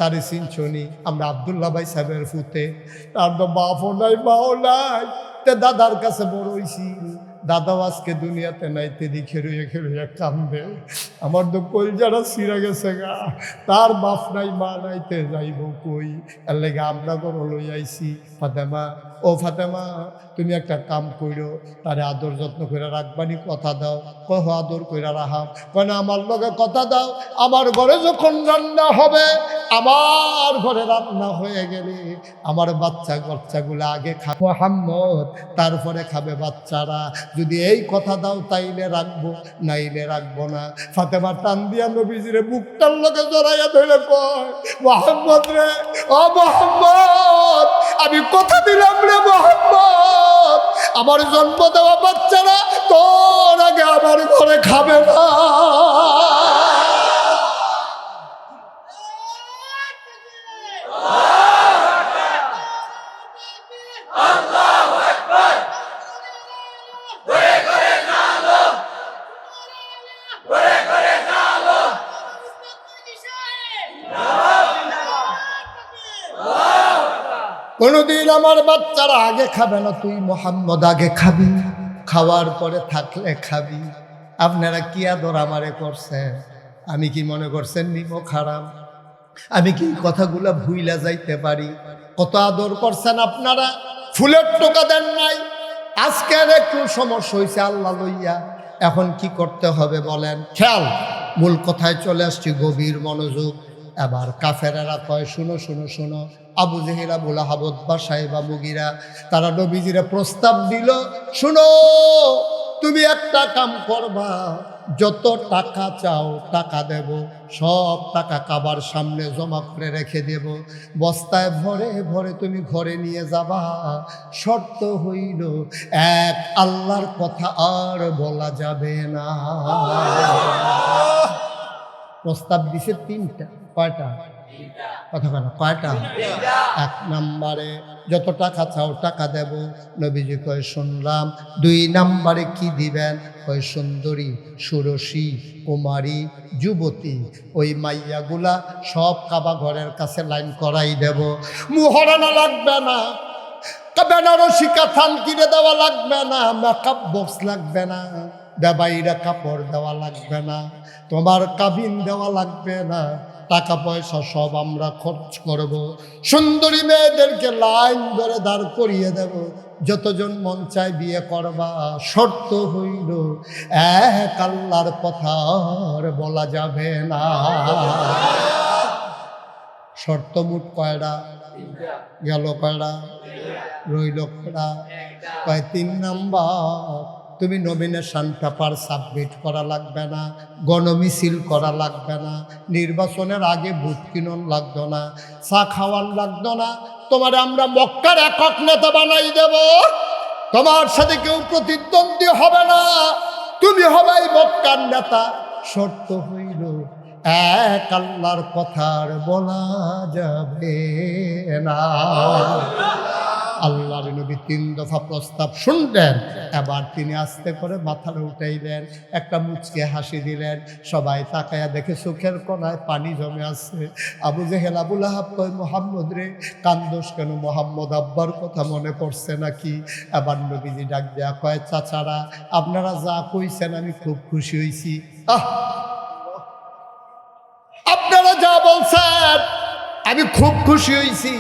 তারে চিনছনি, আমরা আবদুল্লাহ ভাই সাহেবের ফুতে, তার তো বাপও নাই মাও নাই, তে দাদার কাছে বড় হইছি, দাদাও আজকে দুনিয়াতে নাই, তেদি খেরুয়ে খেরুয়ে কান্দে, আমার তো কলজারা ছিঁড়ে গেছে গা, তার বাপ নাই মা নাই, তে যাইব কই, এর লেগে আমরা গরো লই আইছি। ফাতেমা, ও ফাতেমা তুমি একটা কাম কইরো, তারে আদর যত্ন করে রাখবানি, কথা দাও। কহ আদর কইরা রাখাম, কেন আমার লগে কথা দাও, আমার ঘরে যখন রান্না হবে, আমার ঘরে রান্না হয়ে গেলে আমার বাচ্চাগুলো আগে খাবে মুহাম্মদ, তারপরে খাবে বাচ্চারা, যদি এই কথা দাও তাইলে রাখবো, নাইলে রাখবো না। ফাতেমা টান দিয়া নবীজিরে বুকটার লগে জড়াইয়া ধরে কয়, মুহাম্মদ রে, ও মুহাম্মদ, আমি কথা দিলাম রে মুহাম্মদ, আমার জন্ম দেওয়া বাচ্চারা তোর আগে আমার ঘরে খাবে না। কোনদিন আমার বাচ্চারা আগে খাবে না, তুই মুহাম্মদ আগে খাবি, খাওয়ার পরে থাকলে খাবি। আপনারা কি আদর আমারে করছেন, আমি কি মনে করছেন নিমক হারাম? আমি কি কথাগুলা ভুইলা যাইতে পারি? কত আদর করছেন আপনারা, ফুলের টোকা দেন নাই, আজকের একটু সমস্যা হয়েছে আল্লাহ লইয়া, এখন কি করতে হবে বলেন? খেয়াল, মূল কথায় চলে আসছি, গভীর মনোযোগ। এবার কাফেরেরা কয়, শুনো শুনো শুনো, আবু জেহেল, আবু লাহাব, উতবা, সাইবা, মুগিরা, তারা নবীজিরে প্রস্তাব দিল, শুনো তুমি একটা কাম করবা, যত টাকা চাও টাকা দেব, সব টাকা কাবার সামনে জমা করে রেখে দেব, বস্তায় ভরে ভরে তুমি ঘরে নিয়ে যাবা, শর্ত হইল এক, আল্লাহর কথা আর বলা যাবে না। প্রস্তাব দিছে তিনটা। কয়টা? কথা বলে না, কয়টা? এক নম্বরে যত টাকা চাও টাকা দেব, নবীজি কয় শুনলাম। দুই নম্বরে কি দিবেন? কয় সুন্দরী, সুরসী, কুমারী, যুবতী, ওই মাইয়াগুলা সব কাবা ঘরের কাছে লাইন করাই দেব, মুহরানা লাগবে না, বেনারসি কাথান কিনে দেওয়া লাগবে না, মেকআপ বক্স লাগবে না, বেবাইরা কাপড় দেওয়া লাগবে না, তোমার কাবিন দেওয়া লাগবে না, টাকা পয়সা সব আমরা খরচ করব, সুন্দরী মেয়েদেরকে লাইন ধরে দাঁড় করিয়ে দেব, যতজন মন চায় বিয়ে করবা, শর্ত হইল এক, আল্লাহর কথা আর বলা যাবে না। শর্ত মোট কয়টা? গেল কয়টা? রইল কয়টা? কয় তিন নাম্বার, তুমি নমিনেশন পেপার সাবমিট করা লাগবে না, গণমিছিল করা লাগবে না, নির্বাচনের আগে ভোট কিনন লাগতো না, চা খাওয়ান লাগতো না, তোমার আমরা মক্কার একক নেতা বানাই দেব, তোমার সাথে কেউ প্রতিদ্বন্দ্বী হবে না, তুমি হবাই মক্কার নেতা। শর্ত হইল এক, আল্লাহর কথার বলা যাবে না। আল্লাহর নবী তিন দফা প্রস্তাব শুনলেন, এবার তিনি আস্তে করে মাথাটা উঠাইলেন, একটা মুচকে হাসি দিলেন, সবাই তাকায়া দেখে চোখের কোনায় পানি জমে আছে। আবু জেহেল, আবু লাহাব কয়, মোহাম্মদ রে কান্দোস কেন? মোহাম্মদ আব্বার কথা মনে পড়ছে নাকি? এবার নবীজি ডাক দেয়া কয়, চাচারা আপনারা যা কইছেন আমি খুব খুশি হয়েছি। আপনারা যা বলছেন আমি খুব খুশি হয়েছি,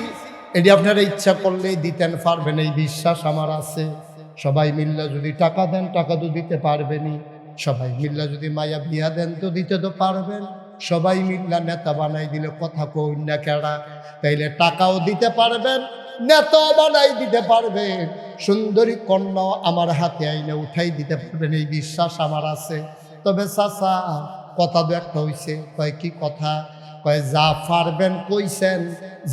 এটি আপনারা ইচ্ছা করলেই দিতেন পারবেন, এই বিশ্বাস আমার আছে। সবাই মিল্লা যদি টাকা দেন টাকা তো দিতে পারবেনই, সবাই মিল্লা যদি মায়া বিয়া দেন তো দিতে তো পারবেন, সবাই মিল্লা নেতা বানাই দিলে কথা কই না কেডা? তাইলে টাকাও দিতে পারবেন, নেতাও বানাই দিতে পারবেন, সুন্দরী কন্যাও আমার হাতে আইনে উঠাই দিতে পারবেন, এই বিশ্বাস আমার আছে। তবে চাচা কথা দু একটা হইছে। কয় কি কথা? কয় যা পারবেন কইছেন,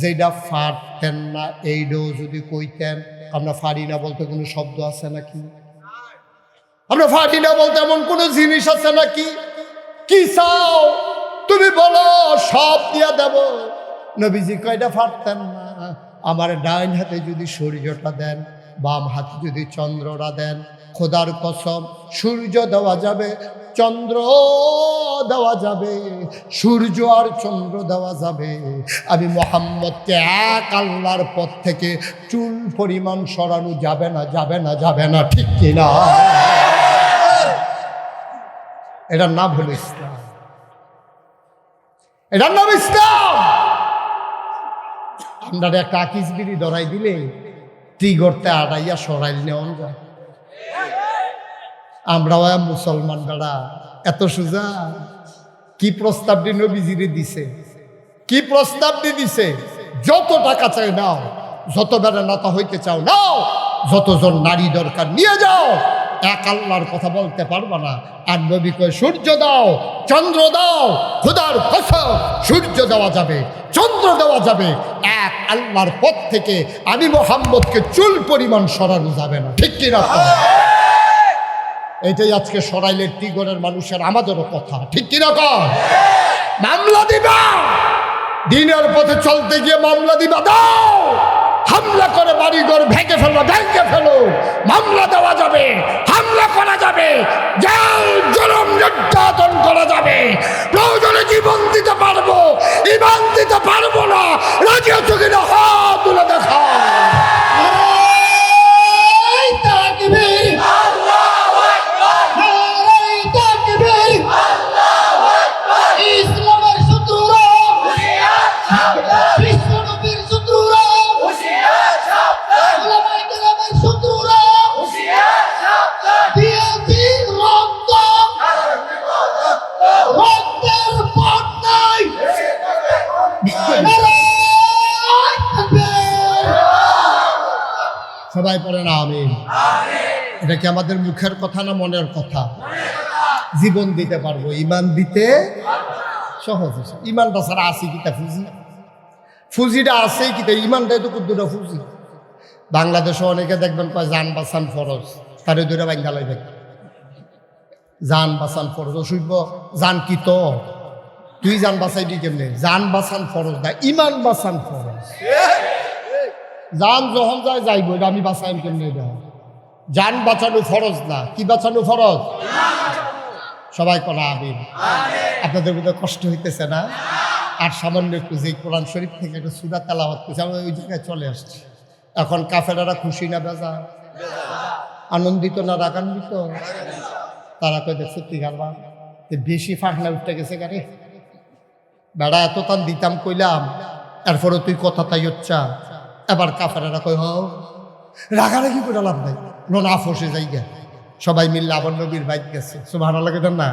যেটা পারতেন না এইটাও যদি কইতেন। আমরা পারি না বলতে কোনো শব্দ আছে নাকি? আমরা পারি না বলতে এমন কোনো জিনিস আছে নাকি? কি চাও তুমি বলো, সব দিয়া দেব। নবীজি কয়টা পারতেন না, আমার ডাইন হাতে যদি সূর্যটা দেন, বাম হাতে যদি চন্দ্রটা দেন, খোদার কসম সূর্য দেওয়া যাবে, চন্দ্র দেওয়া যাবে, সূর্য আর চন্দ্র দেওয়া যাবে, আমি মোহাম্মদকে এক আল্লাহর পথ থেকে চুল পরিমাণ সরানো যাবে না, যাবে না, যাবে না, ঠিক কিনা? এটার নাম হলো ইসলাম, এটার নাম ইসলাম। আমরা একটা আকিস বিড়ি ধরাই দিলে ত্রিগর্তে আড়াইয়া সরাইল নেওয়া যায়। আমরা মুসলমান দাঁড়া এত সোজা। কি প্রস্তাবটি নবীজিরে দিছে, কি প্রস্তাবটি দিছে? যত টাকা চাই নাও, যত বেড়া নেতা হইতে চাও নাও, যতজন নারী দরকার নিয়ে যাও, এক আল্লাহর কথা বলতে পারবা না। আর নবী কয় সূর্য দাও, চন্দ্র দাও, খোদার কসম সূর্য দেওয়া যাবে, চন্দ্র দেওয়া যাবে, এক আল্লাহর পথ থেকে আমি মুহাম্মদকে চুল পরিমাণ সরানো যাবে না, ঠিক কিনা? এটাই আজকে সরাইলের টিগরের মানুষের আমাদেরও কথা, ঠিক কিনা? মামলা দিবা, দিনের পথে চলতে গিয়ে মামলা দিবা, দাও। হামলা করে বাড়িঘর ভেঙে ফেলো, ভেঙে ফেলো, মামলা দেওয়া যাবে, হামলা করা যাবে, জেল জুলুম নির্যাতন করা যাবে, প্রয়োজনে জীবন দিতে পারবো, ঈমান দিতে পারবো না, রাজি আছো কিনা হাত তুলে দেখা। পড়ে না আমিন। এটা কি আমাদের মুখের কথা না মনের কথা? জীবন দিতে পারবো, ইমান দিতে সহজ। ইমানটা ছাড়া আছে কিতা ফুজি? ফুজিটা আছে কিতা? ইমানটাই তো কুদ্দুটা ফুজি। বাংলাদেশে অনেকে দেখবেন কয় জান বাঁচান ফরজ, তারে দূরে বাঙ্গালাই দেখ জান বাঁচান ফরজ। অসুভ জান কি তো তুই জান বাঁচাইবি কেমনে? জান বাঁচান ফরজ না, ইমান বাঁচান ফরজ। জান যখন যায় যাইব, এটা আমি বাঁচাইম কেমনে? এটা জান বাঁচানো ফরজ না, কি বাঁচানো ফরজ? সবাই করা আমিন। আপনাদের মধ্যে কষ্ট হইতেছে না? আর সামান্য একটু যে কোরআন শরীফ থেকে একটা সূরা তেলাওয়াত করছে, আমরা ওই জায়গায় চলে আসছি। এখন কাফেরারা খুশি না বেজা? আনন্দিত না রাগান্বিত? তারা কই দেখছে তুই গালবা বেশি ফাঁকনা উঠতে গেছে গাড়ি বেড়া, এত তান দিতাম কইলাম, এরপরে তুই কথা তাই হচ্ছা। এবার কাফেরারা কই হও রাগারাগি করে লাভ নাই, না ফসে যাই গে। সবাই মিললে আবার নবীর বাইক গেছে, সুবহানাল্লাহ লাগে না?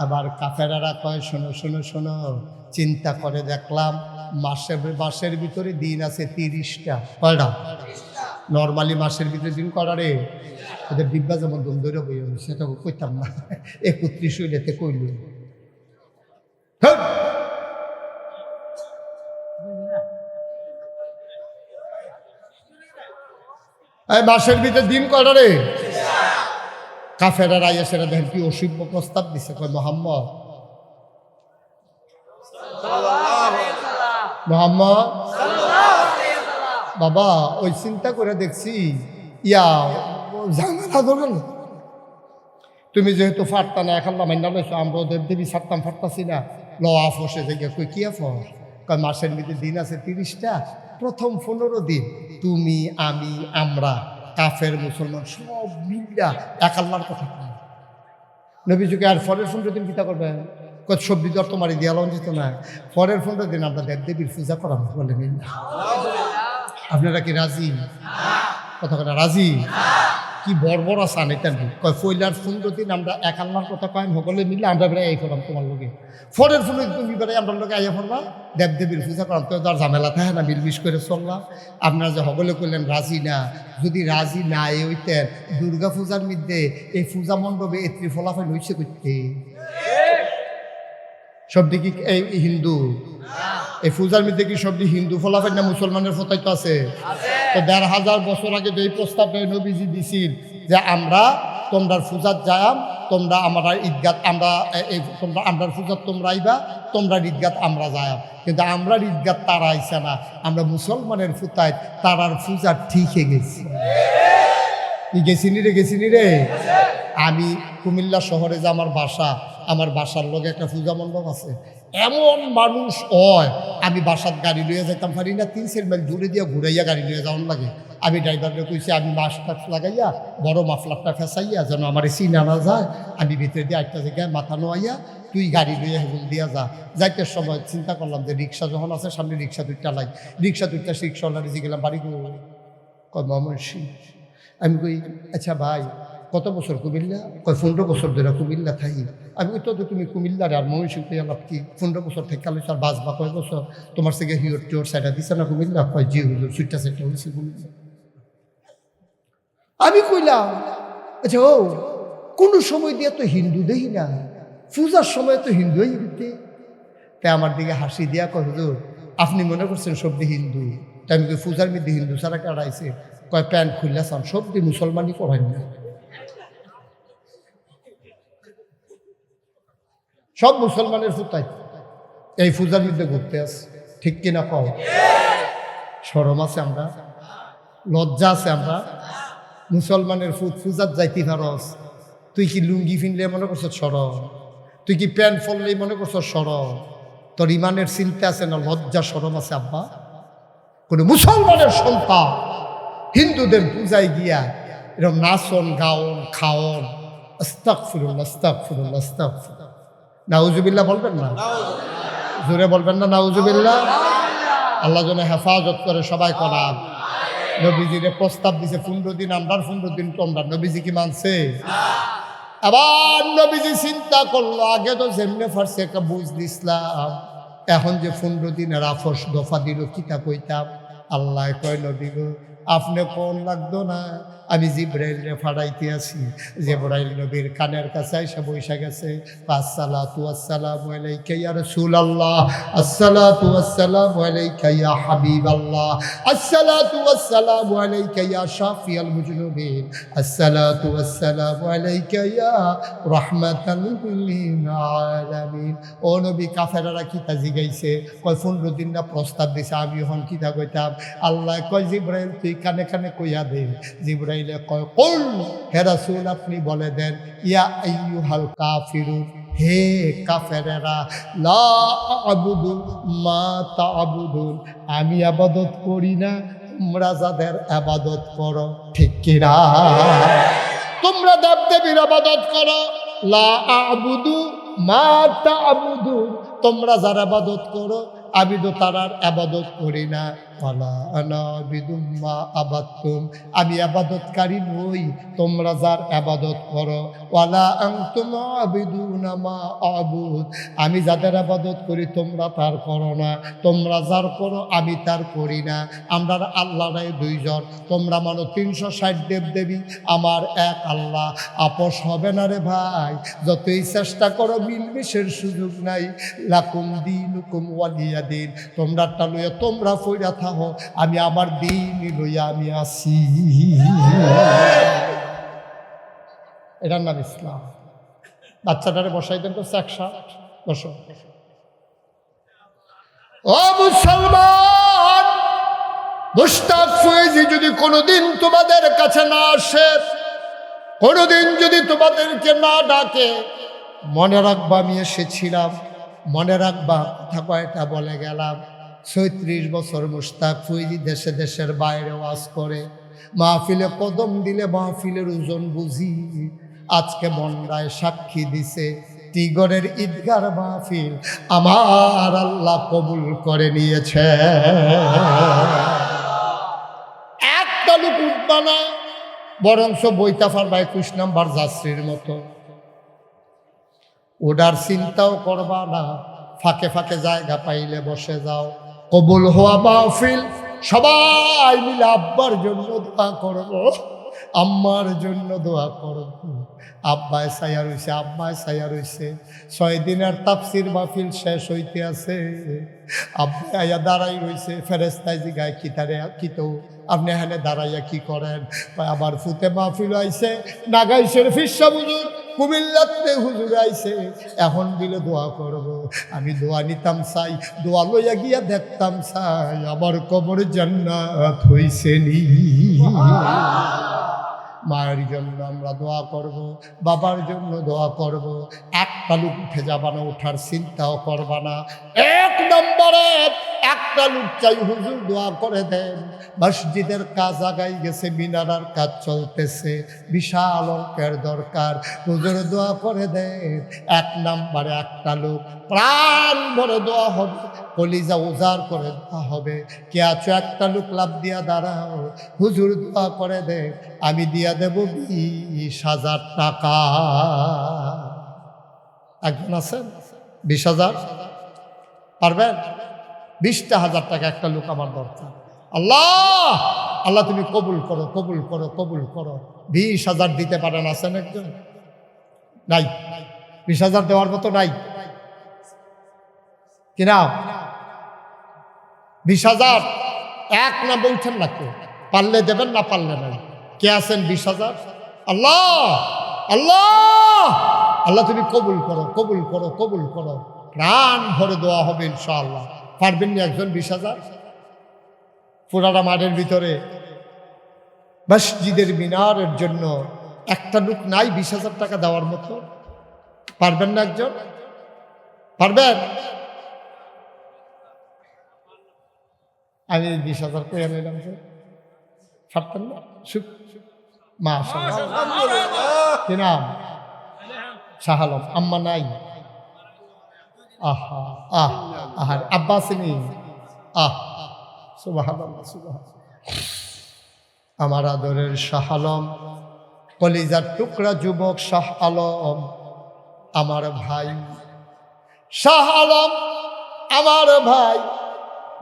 আবার কাফেরারা কয় শোনো শোনো শোনো, চিন্তা করে দেখলাম মাসের ভিতরে দিন আছে 30টা। কয়টা? নর্মালি মাসের ভিতরে দিন করা রে, ওদের ডিব্বা যেমন দম ধরে বই, সেটা কইতাম না। 31 হইলেতে কইল মাসের ভিতরে দিন কয়টা রে? কাফেরারা আইয়া সেটা দেখেন কি অসভ্য প্রস্তাব দিছে। কয় মোহাম্মদ বাবা ওই চিন্তা করে দেখছি ইয়া ঝামেলা ধরেন। তুমি যেহেতু ফাটতা না, এখন মাইনা লইছো, আমরা দেবদেবী ছাড়তাম ফাটতাছি না, ল আফসে জায়গা কই কি আফস? কয় মাসের ভিতরে দিন আছে 30টা, প্রথম 15 দিন তুমি আমি আমরা কাফের মুসলমান সব মিল্লা এক আল্লাহর কথা কয়। নবী যুগে আর পরের 15 দিন কিতা করবেন? কত সবজি দর তোমারই দিয়ালন যেত না, পরের 15 দিন আমরা দেবদেবীর পূজা করাম বলে নিন। আপনারা কি রাজি? কথা কথা রাজি? কি বর্বর আসান এটা কয় পয়লার 15 দিন আমরা এক আল্লাহর কথা কয়েন সকলে মিলে আমরা বেড়াই এই করলাম তোমার লোকে, পরের 15 দিন তুমি বেড়াই আমরা লোকে আইয়া পড়বা দেবদেবীর পূজা করলাম। তো তার ঝামেলা থাকে না, মিলমিশ করে চললাম। আপনারা যে সকলে করলেন রাজি না, যদি রাজি না হইতেন দুর্গা পূজার মধ্যে এই পূজা মণ্ডপে এত্রি ফলাফল হইছে করতে সব দিকে এই হিন্দু, এই পূজার মধ্যে কি সব হিন্দু ফলাফল না মুসলমানের ফতাই তো আছে? তো 1500 বছর আগে এই প্রস্তাবটা নবীজি দিছিল যে আমরা তোমরা পূজার যাম, তোমরা আমরা ঈদগাত, আমরা এই তোমরা আমরার পূজার তোমরা আইবা, তোমরা ঈদগাত আমরা যাম। কিন্তু আমরা ঈদগাত তারা আইসা না, আমরা মুসলমানের ফুতায় তারার পূজা ঠিক হয়ে গেছি। গেছি নি রে। আমি কুমিল্লা শহরে যে আমার বাসা, আমার বাসার লগে একটা পূজা মণ্ডপ আছে। এমন মানুষ হয়, আমি বাসার গাড়ি লইয়া যাইতাম পারি না, 3-4 মাইল দূরে দিয়ে ঘুরাইয়া গাড়ি লইয়া যাওয়ার লাগে। আমি ড্রাইভারকে কইছি আমি মাস্ক লাগাইয়া বড় মাফলারটা ফেসাইয়া যেন আমার চিনা না যায়, আমি ভিতরে দিয়ে একটা জায়গায় মাথা নোয়াইয়া তুই গাড়ি লইয়া হেগুল দিয়া যা। যাইতে সময় চিন্তা করলাম যে রিক্সা যখন আছে সামনে রিক্সা 2টা লাই, রিক্সা 2টা রিক্সাওয়ালারে যে গেলাম বাড়ি কয় ময়মনসি। আমি কই আচ্ছা ভাই কত বছর কুমিল্লা? কয় 15 বছর ধরে কুমিল্লা থাকি। আমি ওই তো তুমি কুমিল্লার আর ময়মনসিংহ আলাপ কি 15 বছর থেকে কালো আর বাস বা কয় বছর তোমার থেকে হিওর টিওর সাইডা দিছে না কুমিল্লা? কয় জি হুজুর, সুইটটা সেটা হয়েছে কুমিল্লা। আমি কইলাম আচ্ছা ও কোনো সময় দিয়ে তো হিন্দু দেখি না, পূজার সময় তো হিন্দু হয়ে দিতে। তাই আমার দিকে হাসি দিয়া কয় হুজুর আপনি মনে করছেন সবদি হিন্দু? তাই আমি পূজার মধ্যে হিন্দু ছাড়া কাটাইছে? কয় প্যান্ট খুললা চান সবদি মুসলমানই করেন না, সব মুসলমানের ফুতাই এই পূজার মধ্যে ঘুরতে আসে। ঠিক কিনা কও? শরম আছে আমরা, লজ্জা আছে আমরা? মুসলমানের পূজার যাইতে পারস? তুই কি লুঙ্গি ফিনলে মনে করছ সরম? তুই কি প্যান্ট ফললেই মনে করছ সরম? তোর ইমানের চিন্তা আছে না, লজ্জা সরম আছে? আব্বা কোন মুসলমানের সন্তান হিন্দুদের পূজায় গিয়া এরকম নাচন গাওন খাওন, আস্তাগফিরুল্লাহ আস্তাগফিরুল্লাহ আস্তাগফিরুল্লাহ, নাউজুবিল্লাহ বলবেন না? জোরে বলবেন না নাউজুবিল্লাহ? আল্লাহ যেন হেফাজত করে সবাই করান। নবীজিরে প্রস্তাব দিছে 15 দিন আমরা 15 দিন তোমরা, নবীজি কি মানছে? আবার নবীজি চিন্তা করলো আগে তো যেমনে ফারছে একটা বুঝ দিছিলাম, এখন যে 15 দিনের আফস দফা দিল কিতা কইতাম? আল্লাহ কয় নবী গো আপনি কোন লাগতো না, আমি জিব্রাইলরে ফাড়াইতে আছি। জিব্রাইল নবীর কানের কাছে এসে বইসা গেছে। আসসালাতু ওয়াসসালামু আলাইকা ইয়া রাসূলুল্লাহ, আসসালাতু ওয়াসসালামু আলাইকা ইয়া হাবিবাল্লাহ, আসসালাতু ওয়াসসালামু আলাইকা ইয়া শাফিয়াল মুজনুবিন, আসসালাতু ওয়াসসালামু আলাইকা ইয়া রাহমাতাল লিল আলামিন। ও নবী, কাফেররা কিতা জিগাইছে? কয় 15 দিন না প্রস্তাব দিছে, আমি হন কিতা কইতাম? আল্লাহ কয় জিব্রাইল তুই কানে কানে কইয়া দে। জিব্রাইলে কয় কুল, হে রাসূল আপনি বলে দেন, ইয়া আইয়ুহাল কাফিরুন, হে কাফেরেরা, লা আবুদু মা তা'বুদুন, আমি ইবাদত করি না, তোমরা যাদের ইবাদত করো। ঠিক কি না? তোমরা দেবদেবীর ইবাদত করো। লা আবুদু মা তা'বুদুন, তোমরা যারা ইবাদত করো আমি তো তারার ইবাদত করি না। ওয়ালা আনা আবিদুম মা আবাদতুম, আমি ইবাদতকারী নই, তোমরা যার ইবাদত করো। ওয়ালা আনতুম আবিদুনা মা আবুদ, আমি যাদের ইবাদত করি তোমরা তার করো না, তোমরা যার করো আমি তার করি না। আমরা আল্লাহ নাই দুইজন, তোমরা মানো 360 দেবদেবী, আমার এক আল্লাহ। আপোষ হবে না রে ভাই, যতই চেষ্টা করো মিলমিশের সুযোগ নাই। লাকুম দীনুকুম ওয়ালিয়া দিন, তোমরাটা লইয়া তোমরা ফইরা থাকো, আমি আমার দিন লইয়া আমি আসি। এটার নাম ইসলাম। বাচ্চাটারে বসাই দেন তো, 160 বসো। ও মুসলমান, মুশতাক ফয়েজী যদি কোনোদিন তোমাদের কাছে না আসে, কোনোদিন যদি তোমাদেরকে না ডাকে, মনে রাখবা আমি এসেছিলাম, মনে রাখবা কথা কয়টা বলে গেলাম। 36 বছর মুশতাক ফয়েজী দেশে দেশের বাইরে ওয়াজ করে, মাহফিলে কদম দিলে মাহফিলের ওজন বুঝি। আজকে মন্ডায় সাক্ষী দিছে, টিগরের ঈদগার মাহফিল আমার আল্লাহ কবুল করে নিয়েছে। একটা লোক উঠবা না, বরংস বইতাফার বা 21 নম্বর যাত্রীর মতো ওটার চিন্তাও করবা না, ফাঁকে ফাঁকে জায়গা পাইলে বসে যাও। কবুল হওয়া মাহফিল, সবাই মিলে আব্বার জন্য দোয়া করবো, আম্মার জন্য দোয়া করবো। আব্বায় ছায়া রইছে, আম্মায় ছায়া রইছে। 6 দিনের তাফসির মাহফিল শেষ হইতে আছে, আব্বা আয়া দাঁড়াই রইছে। ফেরেস্তায় জিগায় কিতারে কিতো আপনি এখানে দাঁড়াইয়া কি করেন? আবার ফুতে মাহফিল আইছে, নাগাই শরীফের হুজুর, কুমিল্লাতে হুজুর আইছে, এখন দিলে দোয়া করব। আমি দোয়া নিতাম চাই, দোয়া লইয়া গিয়া দেখতাম চাই, আমার কবর জান্নাত হইছে নি। মায়ের জন্য আমরা দোয়া করব, বাবার জন্য দোয়া করব। একটা লোক উঠে যাবা না, ওঠার চিন্তাও করবা না। 1 নম্বরে একটা লোক চাই, হুজুর দোয়া করে দেন। মসজিদের কাজ আগাই গেছে, মিনারার কাজ চলতেছে, বিশাল অঙ্কের দরকার, হুজুর দোয়া করে দেন। 1 নম্বরে একটা লোক, প্রাণ ভরে দোয়া হবে, কলিজা উজাড় করে দোয়া হবে। কে আছো? একটা লোক লাভ দিয়া দাঁড়াও, হুজুর দোয়া করে দে, আমি দিয়া দেব 20,000 টাকা। একজন আছেন? 20,000 পারবেন? 20,000 টাকা একটা লোক আমার দরকার। আল্লাহ আল্লাহ তুমি কবুল করো, কবুল করো, কবুল করো। 20,000 দিতে পারেন? আছেন একজন? নাই? 20,000 দেওয়ার মতো নাই কিনা? 20,000 এক না বলছেন না, কেউ পারলে দেবেন, না পারলে নাই। কে আছেন? 20,000। আল্লাহ আল্লাহ আল্লাহ তুমি কবুল করো, কবুল করো, কবুল করো। প্রাণ ভরে দোয়া হবে ইনশাআল্লাহ। পারবেন না একজন? 20,000 পুরাটা মাঠের ভিতরে মসজিদের মিনারের জন্য একটা লোক নাই 20,000 টাকা দেওয়ার মতো? পারবেন না একজন? পারবেন? আমি 20,000 কইয়া নিলাম, যে পারতেন না? মাশাআল্লাহ। কি নাম? শাহ আলম। আম্মা নাই? আহা আহ আহার আব্বা আসেনি? আহ সুবহানাল্লাহ, সুবহানাল্লাহ। আমার আদরের শাহ আলম, কলিজার টুকরা যুবক শাহ আলম, আমার ভাই শাহ আলম, আমার ভাই।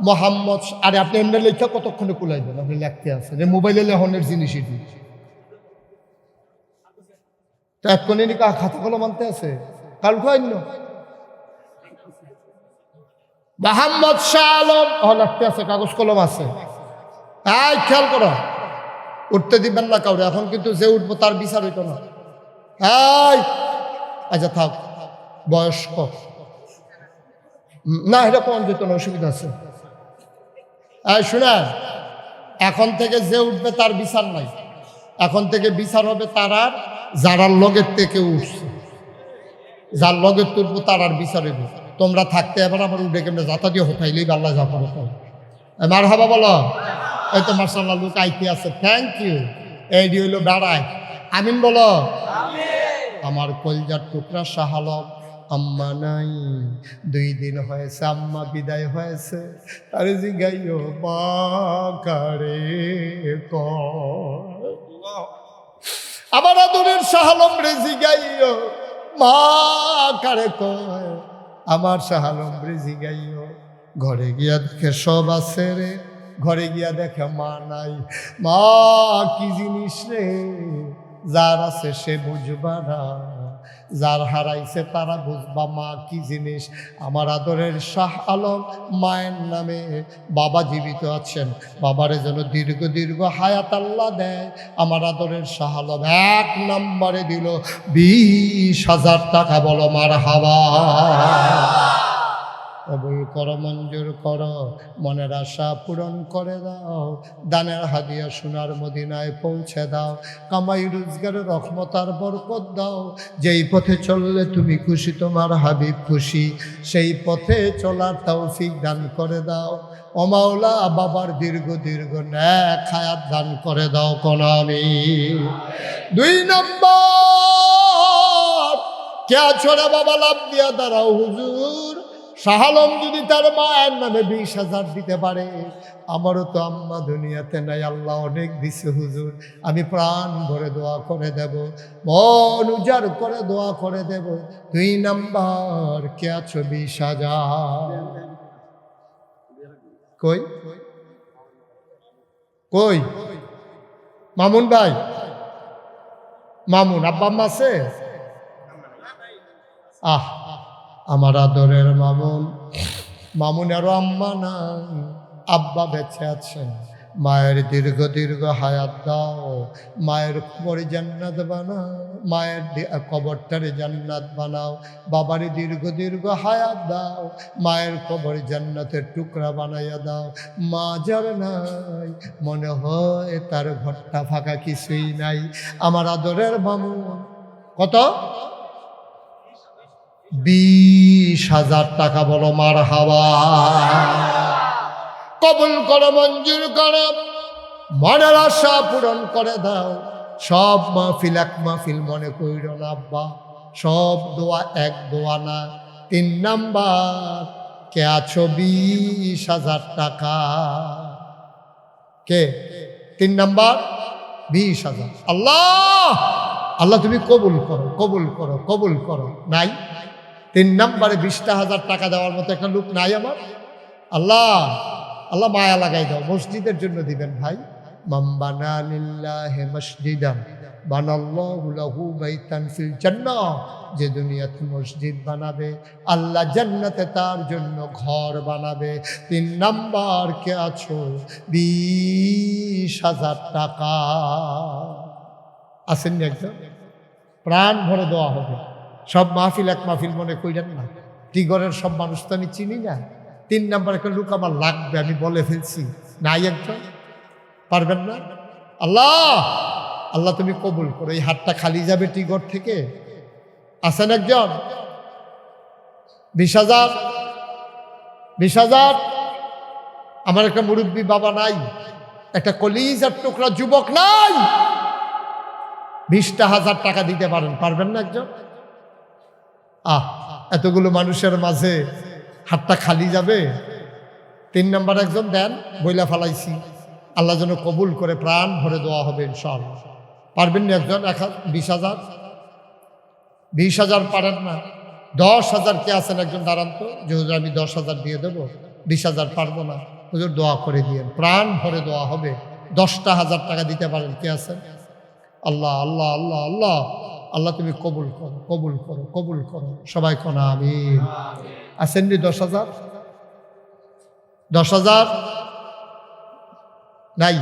মোহাম্মদ, আরে আপনি এমনি লেখা কতক্ষণে কুলাইবেন? আপনি লিখতে আছেন, এই মোবাইলে লেখনের জিনিস এটি। তো এক্ষণে নি খাতা কলম আনতে আছে, কাল খাইন মোহাম্মদ শাহ আলম লাগতে আছে, কাগজ কলম আছে। এই খেয়াল করো, উঠতে দিবেন না কাউরে, এখন কিন্তু যে উঠবো তার বিচার হইতো না। এই আচ্ছা থাক, বয়স্ক না, এটা কোন যেত না, অসুবিধা আছে। এই শুনেন, এখন থেকে যে উঠবে তার বিচার নাই, এখন থেকে বিচার হবে তার আর যারা লগের থেকে উঠছে, যার লগের তুলবো তার আর বিচার হইব। তোমরা থাকতে এবার আবার উঠে কেমনে যাতা দিয়ে হতাইলেই আল্লাহ যা পারো। মার হাবা বলো, এই তো মার্শাল্লাহ লোক আইতে আছে, থ্যাংক ইউ। এই হইলো বেড়ায়, আমিন বলো। আমার কলজার টুকরা শাহ আলম আম্মা নাই, 2 দিন হয়েছে আম্মা বিদায় হয়েছে। আরে জিগাইও মা কারে আমার আদরের শাহ আলম রে জিগাইও মা কারে কয়, আমার শাহ আলম রে জিগাইও। ঘরে গিয়া দেখে সব আছে রে, ঘরে গিয়া দেখে মা নাই। মা কি জিনিস রে, যার আছে সে বুঝবা না, যার হারাইছে তারা বুঝবা মা কি জিনিস। আমার আদরের শাহ আলম মায়ের নামে বাবা জীবিত আছেন, বাবারে যেন দীর্ঘ দীর্ঘ হায়াত আল্লাহ দেয়। আমার আদরের শাহ আলম 1 নম্বরে দিল 20,000 টাকা, বলো মার হাবা। কবুল করো, মঞ্জুর করো, মনের আশা পূরণ করে দাও, দানের হাদিয়া সোনার মদিনায় পৌঁছে দাও, কামাই রোজগারের রহমত আর বরকত দাও। যেই পথে চললে তুমি খুশি, তোমার হাবিব খুশি, সেই পথে চলার তৌফিক দান করে দাও। ও মাওলা, বাবার দীর্ঘ দীর্ঘ নেক হায়াত দান করে দাও কোন আমিন। 2 নম্বর, কে ছোড়া বাবা লাভ দিয়া দাঁড়াও হুজুর। শাহ আলম যদি তার মায়ের নামে 20,000 দিতে পারে, আমারও তো আম্মা দুনিয়াতে নাই, আল্লাহ অনেক দিছে হুজুর, আমি প্রাণ ভরে দোয়া করে দেব, মন উজাড় করে দোয়া করে দেব। 2 নম্বর, কে আছো 20,000? কই কই মামুন ভাই, মামুন আব্বা আম্মা আছে? আমার আদরের মামুন, মামুনেরও আম্মা নাই, আব্বা বেঁচে আছেন। মায়ের দীর্ঘ দীর্ঘ হায়াত দাও, মায়ের কবরে জান্নাত বানাও, মায়ের কবরটারে জান্নাত বানাও। বাবারে দীর্ঘ দীর্ঘ হায়াত দাও, মায়ের কবরে জান্নাতের টুকরা বানাইয়া দাও। মা যার নাই, মনে হয় তার ঘরটা ফাঁকা, কিছুই নাই। আমার আদরের মামুন কত? 20,000 টাকা, বলো মার হাওয়া। কবুল করো, মঞ্জুর করো, মনের আশা পূরণ করে দাও। সব মাহফিল এক মাহফিল মনে কইর না আব্বা, সব দোয়া এক দোয়া না। 3 নাম্বার, কে আছো 20,000 টাকা? কে? 3 নাম্বার 20,000। আল্লাহ আল্লাহ তুমি কবুল করো, কবুল করো, কবুল করো। নাই 3 নম্বরে 20,000 টাকা দেওয়ার মতো একটা লোক নাই আমার। আল্লাহ আল্লাহ মায়া লাগাই দাও, মসজিদের জন্য দিবেন ভাই। মান বানা লিল্লাহি মসজিদান বানাল্লাহু লাহু বাইতান ফিল জান্নাহ, যে দুনিয়াতে মসজিদ বানাবে আল্লাহ জান্নাতে তার জন্য ঘর বানাবে। 3 নাম্বার, কে আছো 20,000 টাকা? আসেন একজন, প্রাণ ভরে দেওয়া হবে। সব মাহফিল এক মাহফিল মনে কইলেন না, টিগরের সব মানুষ তো আমি চিনি না। 3 নাম্বার একটা লোক আমার লাগবে, আমি বলে ফেলছি। নাই একজন? পারবেন না? আল্লাহ আল্লাহ তুমি কবুল করো। এই হাতটা খালি যাবে টিগর থেকে। আছেন একজন? 20,000? 20,000? আমার একটা মুরব্বী বাবা নাই, একটা কলিজার টুকরা যুবক নাই, 20,000 টাকা দিতে পারেন? পারবেন না একজন? এতগুলো মানুষের মাঝে হাতটা খালি যাবে। 3 নাম্বার একজন দেন, বইলা ফালাইছি, আল্লাহ যেন কবুল করে, প্রাণ ভরে দেওয়া হবে ইনশাআল্লাহ। পারবেন না একজন? 20,000? 20,000 পারেন না? 10,000 কে আছেন একজন? দাঁড়ান তো, যে হুজুর আমি 10,000 দিয়ে দেবো। 20,000 পারবো না, হুজুর দোয়া করে দিয়েন, প্রাণ ভরে দোয়া হবে। 10,000 টাকা দিতে পারেন কে আছেন? আল্লাহ আল্লাহ আল্লাহ আল্লাহ আল্লাহ তুমি কবুল করো, কবুল করো, কবুল করো। সবাই কোনা আমিন। আসেননি 10,000? 10,000 নাই।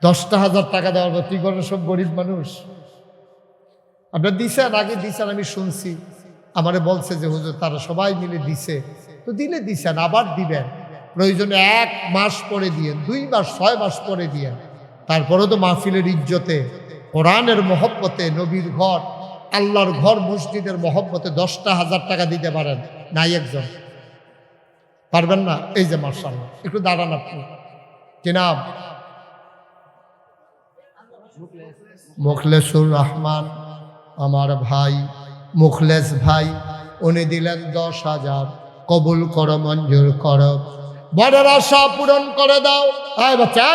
10,000 টাকা দেওয়ার পর কি করেন সব গরিব মানুষ? আপনার দিছেন, আগে দিছেন, আমি শুনছি, আমারে বলছে যে হুজুর তারা সবাই মিলে দিছে, তো দিলে দিছেন, আবার দিবেন, প্রয়োজনে 1 মাস পরে দিয়েন, 2 মাস, 6 মাস পরে দিয়েন। তারপরেও তো মাহফিলের ইজ্জতে, কোরআনের মহব্বতে, নবীর ঘর, আল্লাহর ঘর, মসজিদের মহব্বতে 10,000 টাকা দিতে পারেন? নাই একজন? পারবেন না? এই যে মাশাআল্লাহ, একটু দাঁড়ান আপনি, কি নাম? মুখলেসুর রহমান, আমার ভাই মুখলেস ভাই, উনি দিলেন 10,000। কবুল করো, মঞ্জুর করো, বড়ের আশা পূরণ করে দাও। আয় বাচ্চা,